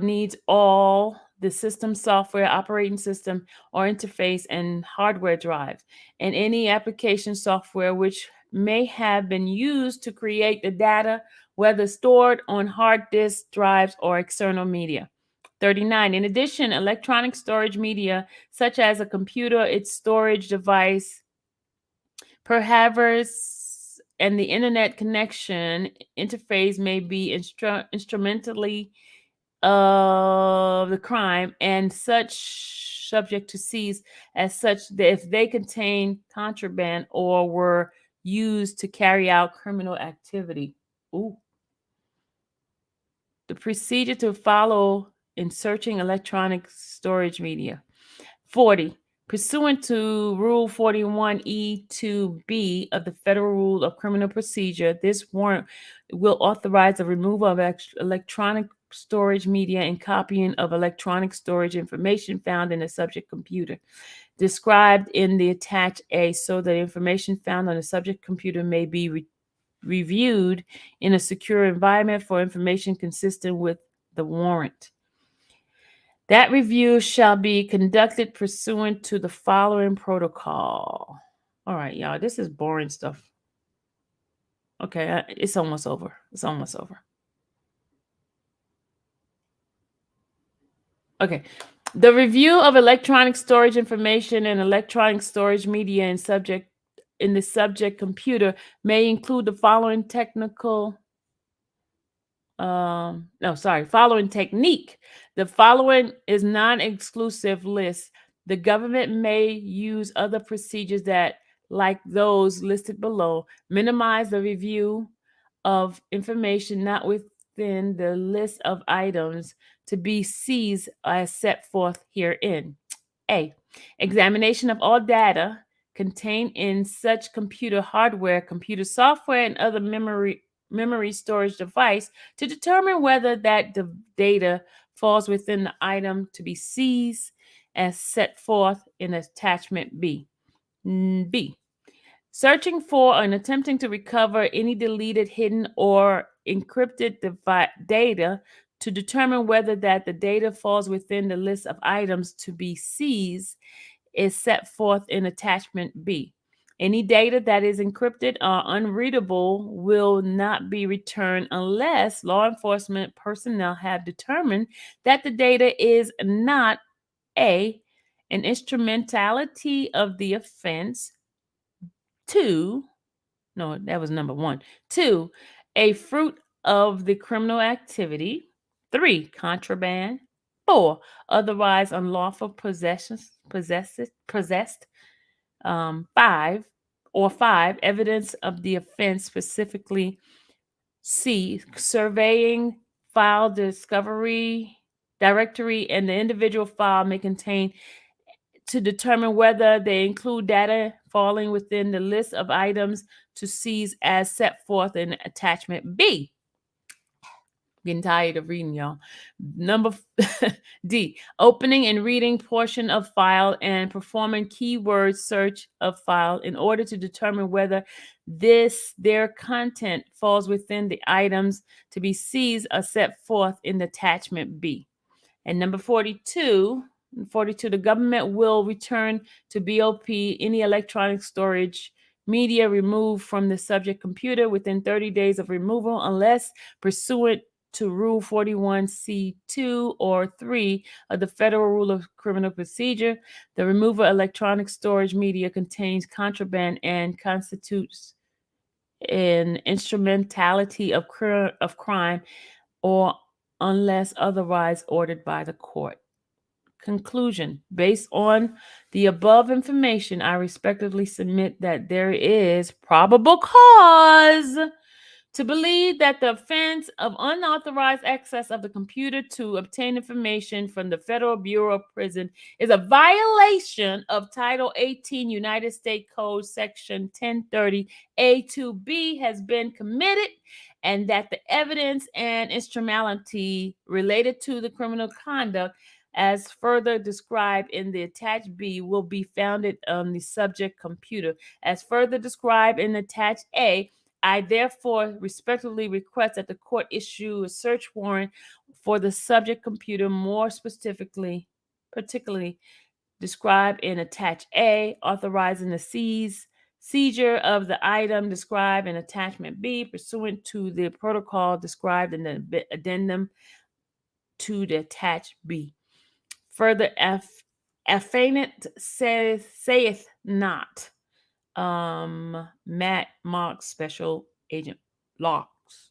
A: needs all the system software, operating system, or interface and hardware drives, and any application software which may have been used to create the data, whether stored on hard disk drives or external media. 39. In addition, electronic storage media, such as a computer, its storage device, perhaps, and the internet connection interface may be instrumentally of the crime and such subject to seize as such that if they contain contraband or were used to carry out criminal activity. Ooh. The procedure to follow in searching electronic storage media. 40. Pursuant to Rule 41E2B of the Federal Rule of Criminal Procedure, this warrant will authorize the removal of electronic storage media and copying of electronic storage information found in the subject computer described in the attached A, so that information found on the subject computer may be reviewed in a secure environment for information consistent with the warrant. That review shall be conducted pursuant to the following protocol. All right, y'all, this is boring stuff. Okay, it's almost over. It's almost over. Okay. The review of electronic storage information and electronic storage media in the subject computer may include the following following technique. The following is non-exclusive list. The government may use other procedures that, like those listed below, minimize the review of information not within the list of items to be seized as set forth herein. A. Examination of all data contained in such computer hardware, computer software, and other memory storage device to determine whether that data falls within the item to be seized as set forth in attachment B. B. Searching for and attempting to recover any deleted, hidden, or encrypted data to determine whether that the data falls within the list of items to be seized is set forth in attachment B. Any data that is encrypted or unreadable will not be returned unless law enforcement personnel have determined that the data is not A, an instrumentality of the offense, 2, no, that was number 1, 2, a fruit of the criminal activity, 3, contraband, 4, otherwise unlawful possessed, 5, evidence of the offense, specifically C, surveying file discovery directory, and the individual file may contain to determine whether they include data falling within the list of items to seize as set forth in attachment B. Getting tired of reading, y'all. Number D, opening and reading portion of file and performing keyword search of file in order to determine whether their content falls within the items to be seized as set forth in attachment B. And number 42, the government will return to BOP any electronic storage media removed from the subject computer within 30 days of removal unless pursuant to Rule 41C2 or 3 of the Federal Rule of Criminal Procedure, the removal of electronic storage media contains contraband and constitutes an instrumentality of crime, or unless otherwise ordered by the court. Conclusion. Based on the above information, I respectfully submit that there is probable cause to believe that the offense of unauthorized access of the computer to obtain information from the Federal Bureau of Prison is a violation of Title 18 United States Code Section 1030 A2B has been committed, and that the evidence and instrumentality related to the criminal conduct as further described in the attached B will be founded on the subject computer. As further described in attached A, I therefore respectfully request that the court issue a search warrant for the subject computer, more particularly described in attached A, authorizing the seizure of the item described in attachment B pursuant to the protocol described in the addendum to the attached B. Further, affiant saith not. Matt Marks, Special Agent Locks,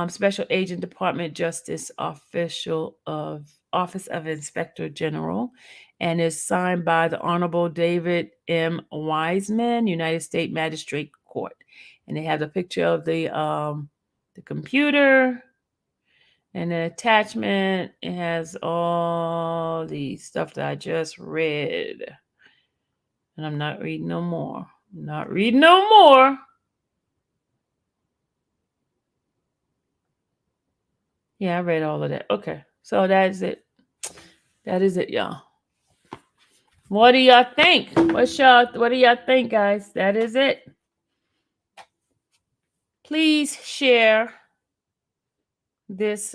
A: Special Agent Department Justice Office of Inspector General, and is signed by the Honorable David M. Wiseman, United States Magistrate Court. And they have the picture of the computer. And the attachment, it has all the stuff that I just read. And I'm not reading no more. Yeah, I read all of that. Okay. So that's it. That is it, y'all. What do y'all think? What do y'all think, guys? That is it. Please share this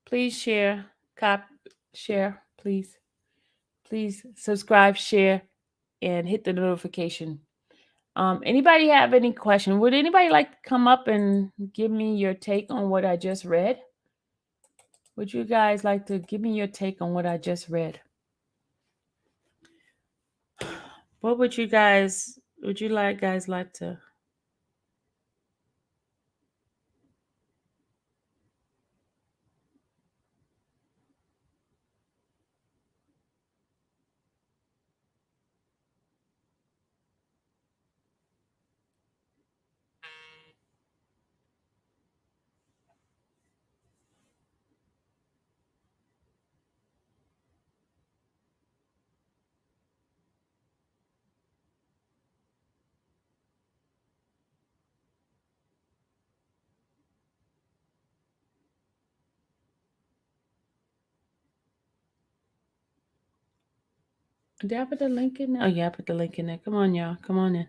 A: please share, please. Please subscribe, share, and hit the notification. Anybody have any question? Would anybody like to come up and give me your take on what I just read? Would you guys like to give me your take on what I just read? What would you guys like to? Did I put the link in there? Oh yeah, I put the link in there. Come on, y'all. Come on in.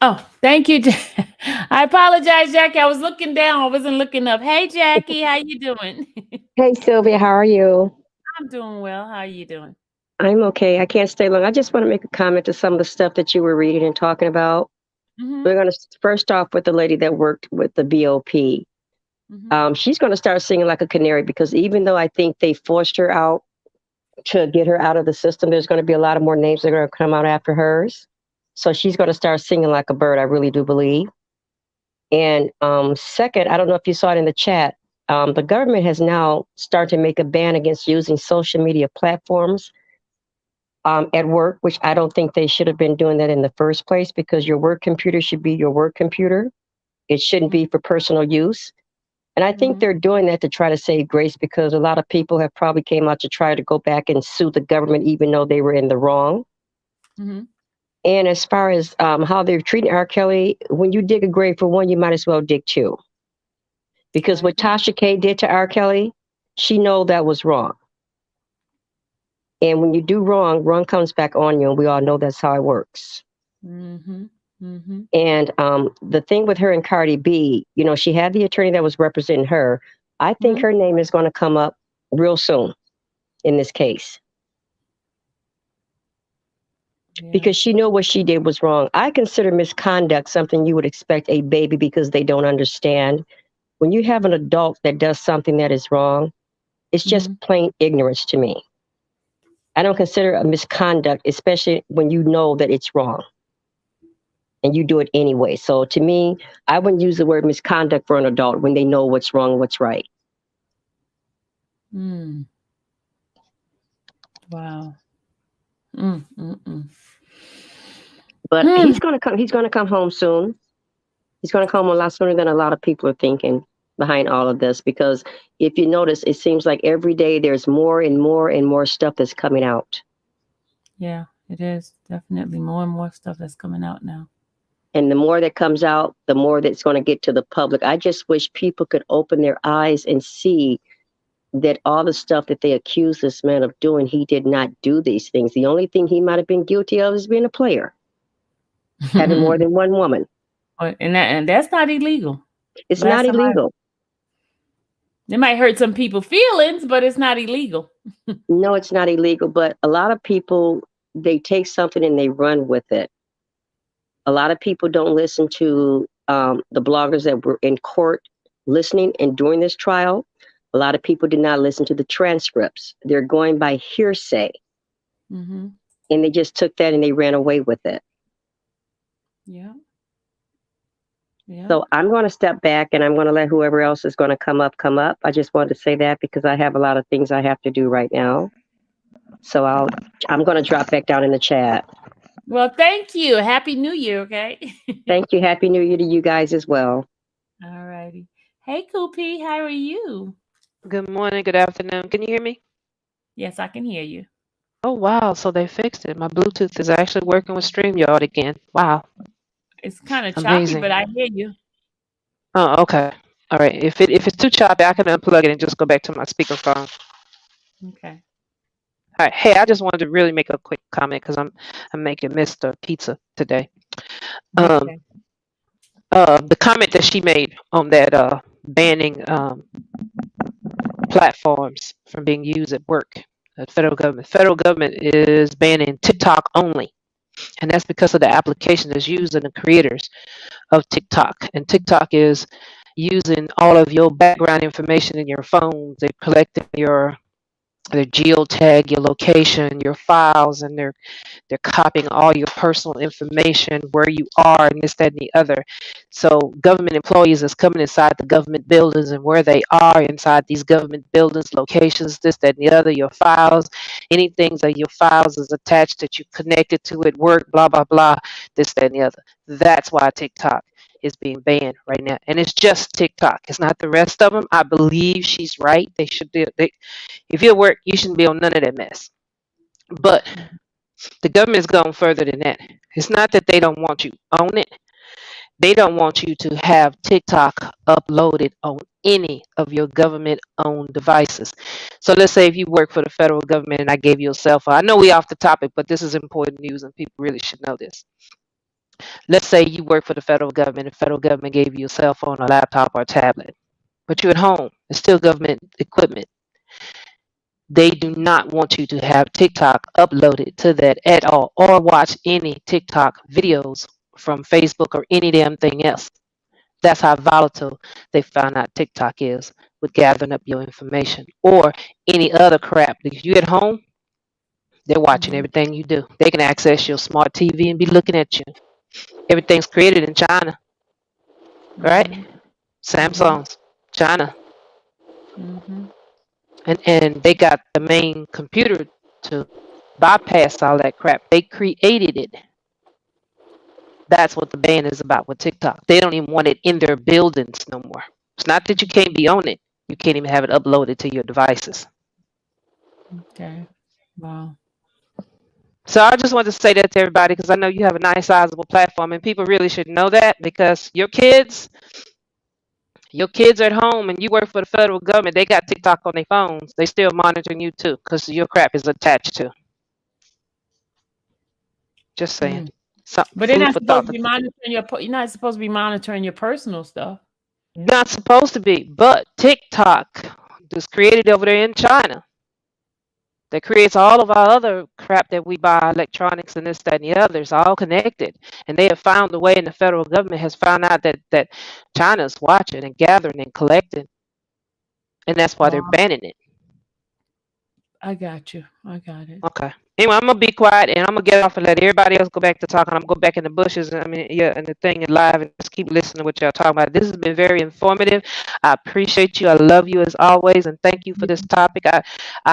A: Oh, thank you. I apologize, Jackie. I was looking down. I wasn't looking up. Hey, Jackie, how you doing?
H: Hey Sylvia, how are you?
A: I'm doing well. How are you doing?
H: I'm okay. I can't stay long. I just want to make a comment to some of the stuff that you were reading and talking about.
A: Mm-hmm.
H: We're going to first off with the lady that worked with the BOP. She's going to start singing like a canary because even though I think they forced her out to get her out of the system, there's going to be a lot of more names that are going to come out after hers. So she's going to start singing like a bird. I really do believe. And second, I don't know if you saw it in the chat. The government has now started to make a ban against using social media platforms at work, which I don't think they should have been doing that in the first place because your work computer should be your work computer. It shouldn't be for personal use. And I think they're doing that to try to save grace because a lot of people have probably came out to try to go back and sue the government even though they were in the wrong. And as far as how they're treating R. Kelly, when you dig a grave for one, you might as well dig two. Because what Tasha K did to R. Kelly, she know that was wrong. And when you do wrong, wrong comes back on you, and we all know that's how it works. And the thing with her and Cardi B, you know, she had the attorney that was representing her. I think her name is going to come up real soon in this case. Because she knew what she did was wrong. I consider misconduct something you would expect a baby because they don't understand. When you have an adult that does something that is wrong, it's just plain ignorance to me. I don't consider a misconduct, especially when you know that it's wrong and you do it anyway. So to me, I wouldn't use the word misconduct for an adult when they know what's wrong and what's right.
A: Wow.
H: But he's going to come. He's going to come home soon. He's going to come a lot sooner than a lot of people are thinking behind all of this. Because if you notice, it seems like every day there's more and more and more stuff that's coming out.
A: Yeah, it is definitely more and more stuff that's coming out now.
H: And the more that comes out, the more that's going to get to the public. I just wish people could open their eyes and see that all the stuff that they accuse this man of doing, he did not do these things. The only thing he might have been guilty of is being a player, having more than one woman.
A: And that's not illegal.
H: It's not illegal.
A: It might hurt some people's feelings, but it's not illegal.
H: No, it's not illegal. But a lot of people, they take something and they run with it. A lot of people don't listen to the bloggers that were in court listening and doing this trial. A lot of people did not listen to the transcripts. They're going by hearsay.
A: Mm-hmm.
H: And they just took that and they ran away with it.
A: Yeah. Yeah.
H: So I'm going to step back and I'm going to let whoever else is going to come up. I just wanted to say that because I have a lot of things I have to do right now. So I'm going to drop back down in the chat.
A: Well, thank you. Happy New Year, okay?
H: Thank you. Happy New Year to you guys as well.
A: All righty. Hey, Koopy, how are you?
I: Good morning, good afternoon. Can you hear me?
A: Yes, I can hear you.
I: Oh, wow. So they fixed it. My Bluetooth is actually working with StreamYard again. Wow.
A: It's kind of choppy,
I: Amazing.
A: but I hear you.
I: Oh, okay. All right. If it's too choppy, I can unplug it and just go back to my speakerphone.
A: Okay.
I: All right. Hey, I just wanted to really make a quick comment because I'm making Mr. Pizza today.
A: Okay.
I: The comment that she made on that banning platforms from being used at work. The federal government is banning TikTok only. And that's because of the application that's used and the creators of TikTok. And TikTok is using all of your background information in your phones. They're collecting your geotag, your location, your files, and they're copying all your personal information, where you are, and this, that, and the other. So government employees is coming inside the government buildings and where they are inside these government buildings, locations, this, that, and the other, your files, anything that your files is attached that you connected to at work, blah, blah, blah, this, that, and the other. That's why TikTok is being banned right now. And it's just TikTok. It's not the rest of them. I believe she's right. They should do if you work, you shouldn't be on none of that mess. But the government's gone further than that. It's not that they don't want you on it. They don't want you to have TikTok uploaded on any of your government owned devices. So let's say if you work for the federal government and I gave you a cell phone. I know we off the topic, but this is important news and people really should know this. Let's say you work for the federal government, the federal government gave you a cell phone, a laptop, or a tablet, but you're at home. It's still government equipment. They do not want you to have TikTok uploaded to that at all or watch any TikTok videos from Facebook or any damn thing else. That's how volatile they found out TikTok is with gathering up your information or any other crap. If you're at home, they're watching everything you do. They can access your smart TV and be looking at you. Everything's created in China, right? Samsung's China. And they got the main computer to bypass all that crap. They created it. That's what the ban is about with TikTok. They don't even want it in their buildings no more. It's not that you can't be on it. You can't even have it uploaded to your devices.
A: Okay. Wow. So
I: I just wanted to say that to everybody because I know you have a nice sizable platform and people really should know that because your kids are at home and you work for the federal government, they got TikTok on their phones. They still monitoring you too because your crap is attached to. Just saying.
A: But they're not supposed to be monitoring you're not supposed to be monitoring your personal stuff.
I: Not supposed to be, but TikTok is created over there in China. That creates all of our other crap that we buy, electronics and this, that, and the other. It's all connected. And they have found a way, and the federal government has found out that China's watching and gathering and collecting. And that's why they're banning it.
A: I got you. I got it.
I: Okay. Anyway, I'm gonna be quiet and I'm gonna get off and let everybody else go back to talking. I'm gonna go back in the bushes. I mean, yeah, and the thing is live and just keep listening to what y'all talking about. This has been very informative. I appreciate you. I love you as always, and thank you for this topic. I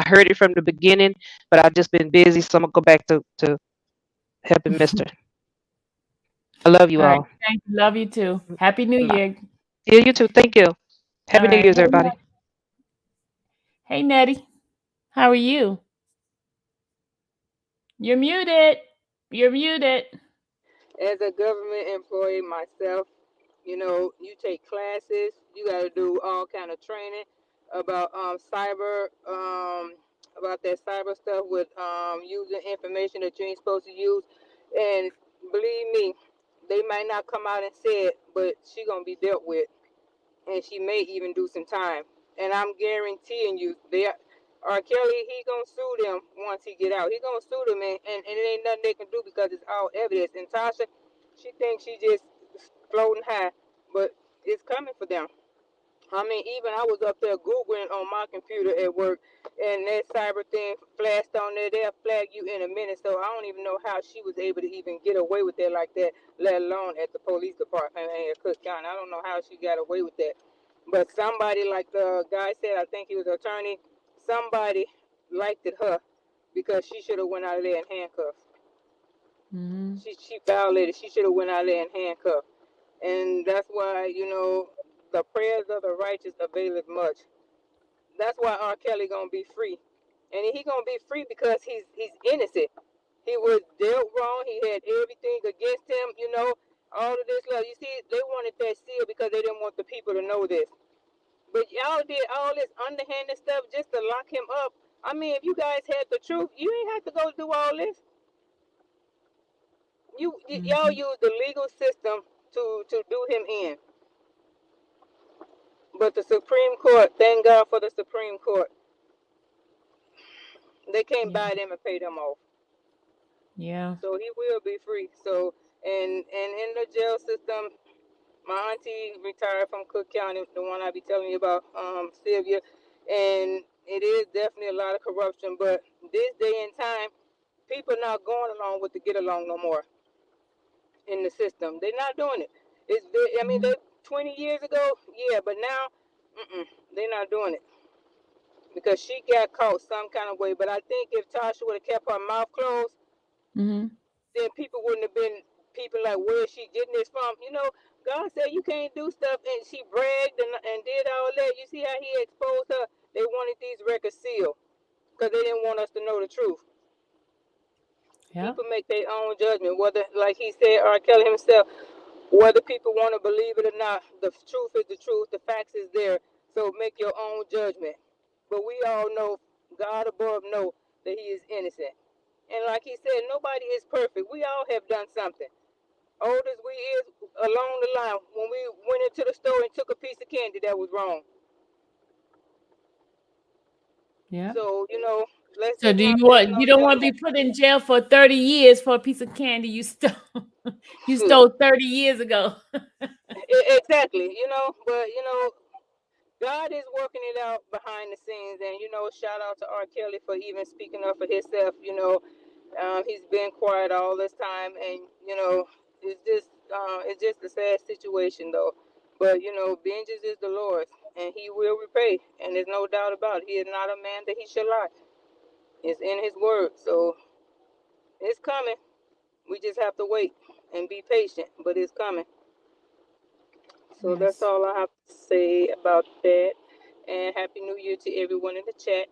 I: heard it from the beginning, but I've just been busy, so I'm gonna go back to helping Mister. I love you all.
A: Thank you. Love you too. Happy New Year.
I: Yeah, you too. Thank you. Happy New Year's, everybody.
A: Hey, Nettie. How are you? You're muted. You're muted.
J: As a government employee myself, you take classes, you got to do all kind of training about cyber, about that cyber stuff with using information that you ain't supposed to use. And believe me, they might not come out and say it, but she gonna be dealt with, and she may even do some time. And I'm guaranteeing you, R. Kelly, he gonna sue them once he get out. He gonna sue them, and it ain't nothing they can do because it's all evidence. And Tasha, she thinks she just floating high, but it's coming for them. I mean, even I was up there Googling on my computer at work, and that cyber thing flashed on there. They'll flag you in a minute. So I don't even know how she was able to even get away with that like that, let alone at the police department in Cook County. I don't know how she got away with that. But somebody, like the guy said, I think he was an attorney, somebody liked it her because she should have went out of there in handcuffs.
A: Mm-hmm.
J: She violated. She should have went out of there in handcuffs. And that's why, the prayers of the righteous availeth much. That's why R. Kelly gonna be free, and he gonna be free because he's innocent. He was dealt wrong. He had everything against him. All of this love. You see, they wanted that seal because they didn't want the people to know this. But y'all did all this underhanded stuff just to lock him up. I mean, if you guys had the truth, you ain't have to go do all this. Y'all use the legal system to do him in. But the Supreme Court, thank God for the Supreme Court, they can't buy them and pay them off.
A: Yeah.
J: So he will be free. So and in the jail system, my auntie retired from Cook County, the one I be telling you about, Sylvia, and it is definitely a lot of corruption. But this day and time, people not going along with the get along no more in the system. They're not doing it. I mean, they 20 years ago, yeah, but now, they're not doing it because she got caught some kind of way. But I think if Tasha would have kept her mouth closed, then people wouldn't have been people like, where is she getting this from? God said you can't do stuff, and she bragged and did all that. You see how he exposed her? They wanted these records sealed because they didn't want us to know the truth.
A: Yeah.
J: People make their own judgment, whether, like he said, R. Kelly himself, whether people want to believe it or not, the truth is the truth. The facts is there. So make your own judgment. But we all know, God above know that he is innocent. And like he said, nobody is perfect. We all have done something. Old as we is, along the line, when we went into the store and took a piece of candy that was wrong.
A: Yeah.
J: So, let's
A: So
J: just
A: do
J: not
A: you don't want to be put in jail for 30 years for a piece of candy you stole you stole 30 years ago.
J: Exactly, but God is working it out behind the scenes, and shout out to R. Kelly for even speaking up for himself. He's been quiet all this time, and it's just a sad situation though. But vengeance is the Lord's, and He will repay, and there's no doubt about it. He is not a man that He should lie. It's in His word, so it's coming. We just have to wait and be patient, but it's coming. So that's
A: Yes.
J: all I have to say about that. And Happy New Year to everyone in the chat.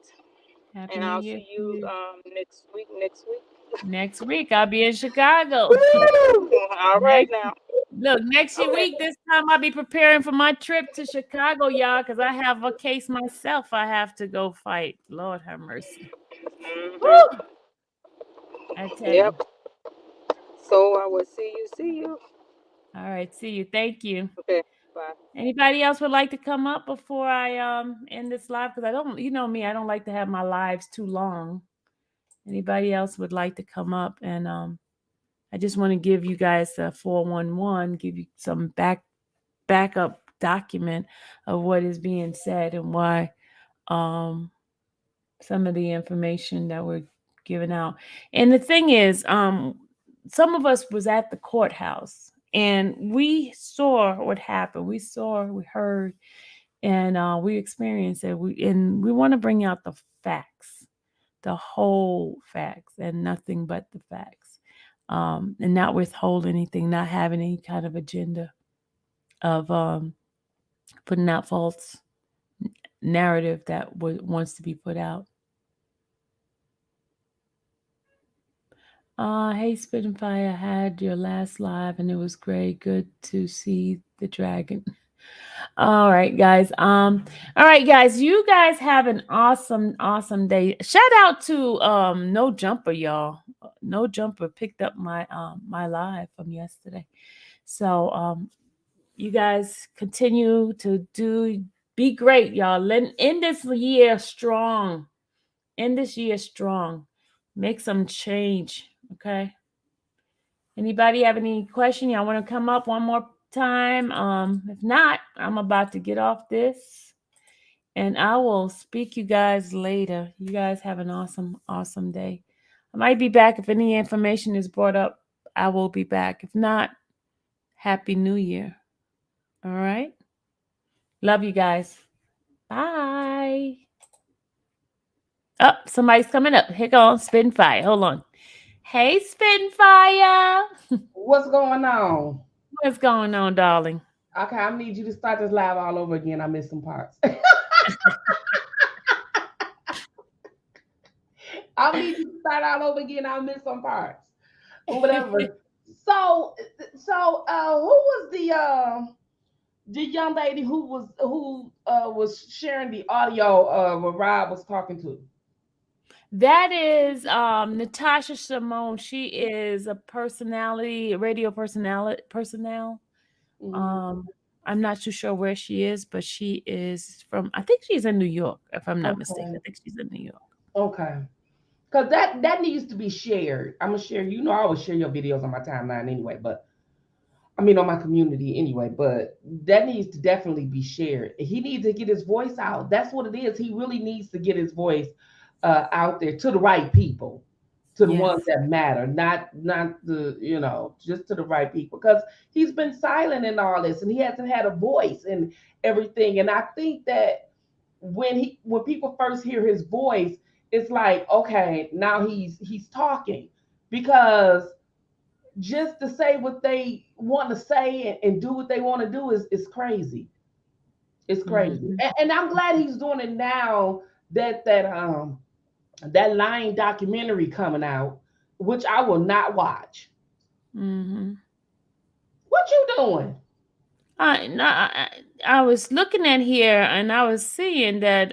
A: Happy
J: And
A: New
J: I'll
A: Year
J: see
A: to
J: you
A: you.
J: next week. Next week.
A: Next week I'll be in Chicago.
J: Woo! All right now.
A: Next
J: Okay.
A: week, this time I'll be preparing for my trip to Chicago, y'all, because I have a case myself I have to go fight. Lord have mercy. Woo! I tell you.
J: Yep. So I will see you. See you.
A: All right, see you. Thank you.
J: Okay. Bye.
A: Anybody else would like to come up before I end this live? Because I don't, you know me, I don't like to have my lives too long. Anybody else would like to come up? And I just want to give you guys a 411, give you some backup document of what is being said and why some of the information that we're giving out. And the thing is, some of us was at the courthouse and we saw what happened. We saw, we heard, and we experienced it. We want to bring out the facts, the whole facts, and nothing but the facts, and not withhold anything, not having any kind of agenda of putting out false narrative that wants to be put out. Hey, Spitfire, I had your last live and it was great. Good to see the dragon. All right, guys. All right, guys. You guys have an awesome day. Shout out to No Jumper, y'all. No Jumper picked up my my live from yesterday. So you guys continue to be great, y'all. End this year strong. End this year strong. Make some change. Okay. Anybody have any question? Y'all want to come up? One more time. If not, I'm about to get off this, and I will speak you guys later. You guys have an awesome day. I might be back if any information is brought up. I will be back. If not, Happy New Year. All right. Love you guys. Bye. Oh, somebody's coming up. Here goes Spitting Fire. Hold on. Hey, Spitting Fire.
K: What's going on?
A: What's going on, darling?
K: Okay, I need you to start this live all over again. I missed some parts. I need you to start all over again. I missed some parts. Or whatever. So who was the young lady who was sharing the audio when Rob was talking to?
A: That is Natasha Simone. She is a personality, a radio personnel. I'm not too sure where she is, but she is from, I think she's in New York, if I'm not mistaken. I think she's in New York.
K: Okay. Because that needs to be shared. I'm going to share, I always share your videos on my timeline anyway, but I mean, on my community anyway, but that needs to definitely be shared. He needs to get his voice out. That's what it is. He really needs to get his voice out there to the right people, to the ones that matter, not the, just to the right people. Because he's been silent in all this and he hasn't had a voice and everything. And I think that when people first hear his voice, it's like, okay, now he's talking, because just to say what they want to say and do what they want to do is crazy. It's crazy. And I'm glad he's doing it now that lying documentary coming out, which I will not watch. What you doing?
A: I was looking at here and I was seeing that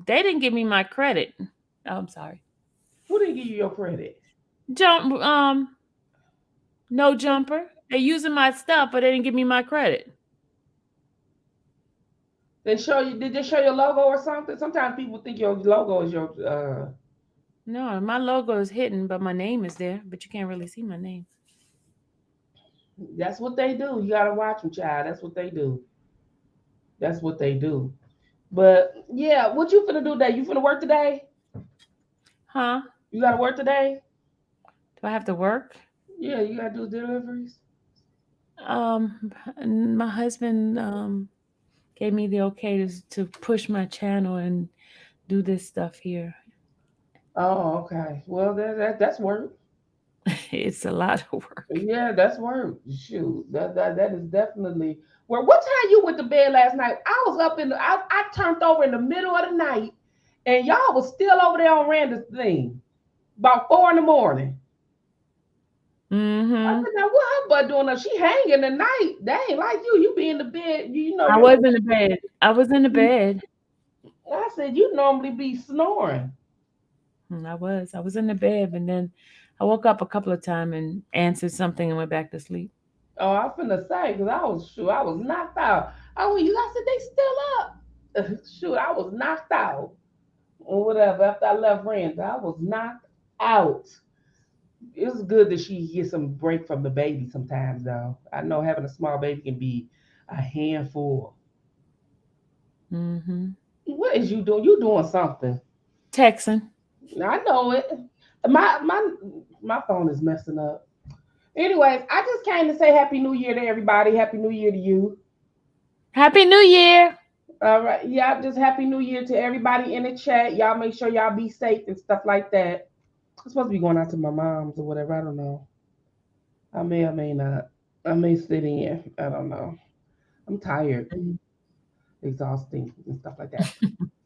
A: they didn't give me my credit. Oh, I'm sorry.
K: Who didn't give you your credit?
A: No Jumper. They're using my stuff, but they didn't give me my credit.
K: Did they show your logo or something? Sometimes people think your logo is your
A: No, my logo is hidden, but my name is there, but you can't really see my name.
K: That's what they do. You gotta watch them, child. That's what they do. That's what they do. But yeah, what you finna do today? You finna work today?
A: Huh?
K: You gotta work today?
A: Do I have to work?
K: Yeah, you gotta do deliveries.
A: My husband gave me the okay to push my channel and do this stuff here.
K: Oh, okay. Well, that's work.
A: It's a lot of work.
K: Yeah, that's work. Shoot, that is definitely. Well, what time you went to bed last night? I was up I turned over in the middle of the night, and y'all was still over there on Randy's thing, about 4 a.m. I said, now what her butt doing? She hanging the night. They ain't like you. You be in the bed.
A: I was in the bed. I was in the bed.
K: I said, you normally be snoring.
A: I was in the bed, and then I woke up a couple of times and answered something and went back to sleep.
K: Oh, I'm finna say, because I was knocked out. You guys said they still up. Shoot, I was knocked out. Or whatever. After I left Randy, I was knocked out. It's good that she gets some break from the baby sometimes, though. I know having a small baby can be a handful. What is you doing? You doing something?
A: Texting.
K: I know it. My phone is messing up. Anyways, I just came to say Happy New Year to everybody. Happy New Year to you.
A: Happy New Year.
K: All right. Yeah, just Happy New Year to everybody in the chat. Y'all make sure y'all be safe and stuff like that. I'm supposed to be going out to my mom's or whatever. I don't know. I may or may not. I may sit in. I don't know. I'm tired. Exhausting and stuff like that.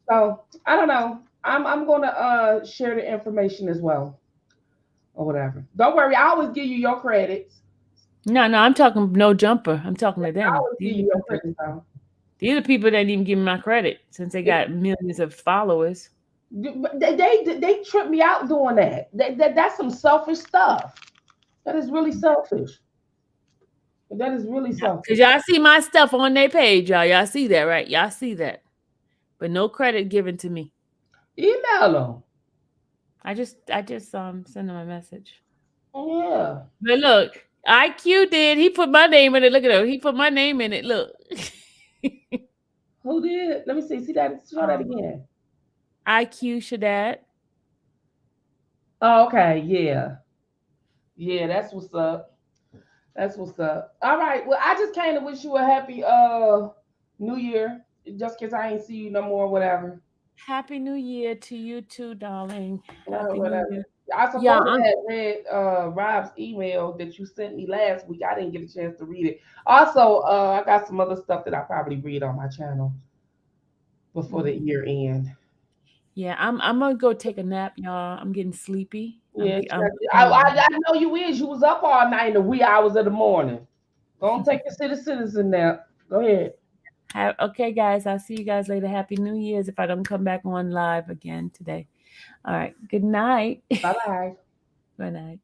K: So I don't know. I'm gonna share the information as well. Or whatever. Don't worry, I always give you your credits.
A: No, I'm talking no Jumper. I'm talking to them.
K: I always give you your credits though.
A: These are people that didn't even give me my credit since they got millions of followers.
K: They trip me out doing that. That's some selfish stuff. That is really selfish. That is really selfish.
A: Because y'all see my stuff on their page, y'all. Y'all see that, right? Y'all see that. But no credit given to me.
K: Email them.
A: I just send them a message.
K: Yeah.
A: But look, IQ did. He put my name in it. Look at him. He put my name in it. Look.
K: Who did? Let me see. See that? Show that again.
A: IQ Shaddad.
K: Oh, okay. Yeah. Yeah, that's what's up. That's what's up. All right. Well, I just came to wish you a happy New Year. Just cause I ain't see you no more, whatever.
A: Happy New Year to you too, darling. Happy New
K: Whatever.
A: Year.
K: I suppose
A: Yeah,
K: I had read Rob's email that you sent me last week. I didn't get a chance to read it. Also, I got some other stuff that I probably read on my channel before the year end.
A: yeah. I'm gonna go take a nap, y'all. I'm getting sleepy.
K: Yeah,
A: I'm
K: I know you is. You was up all night in the wee hours of the morning. Go and take your citizen nap. Go ahead.
A: Okay, guys. I'll see you guys later. Happy New Year's if I don't come back on live again today. All right. Good night.
K: Bye bye.
A: Good night.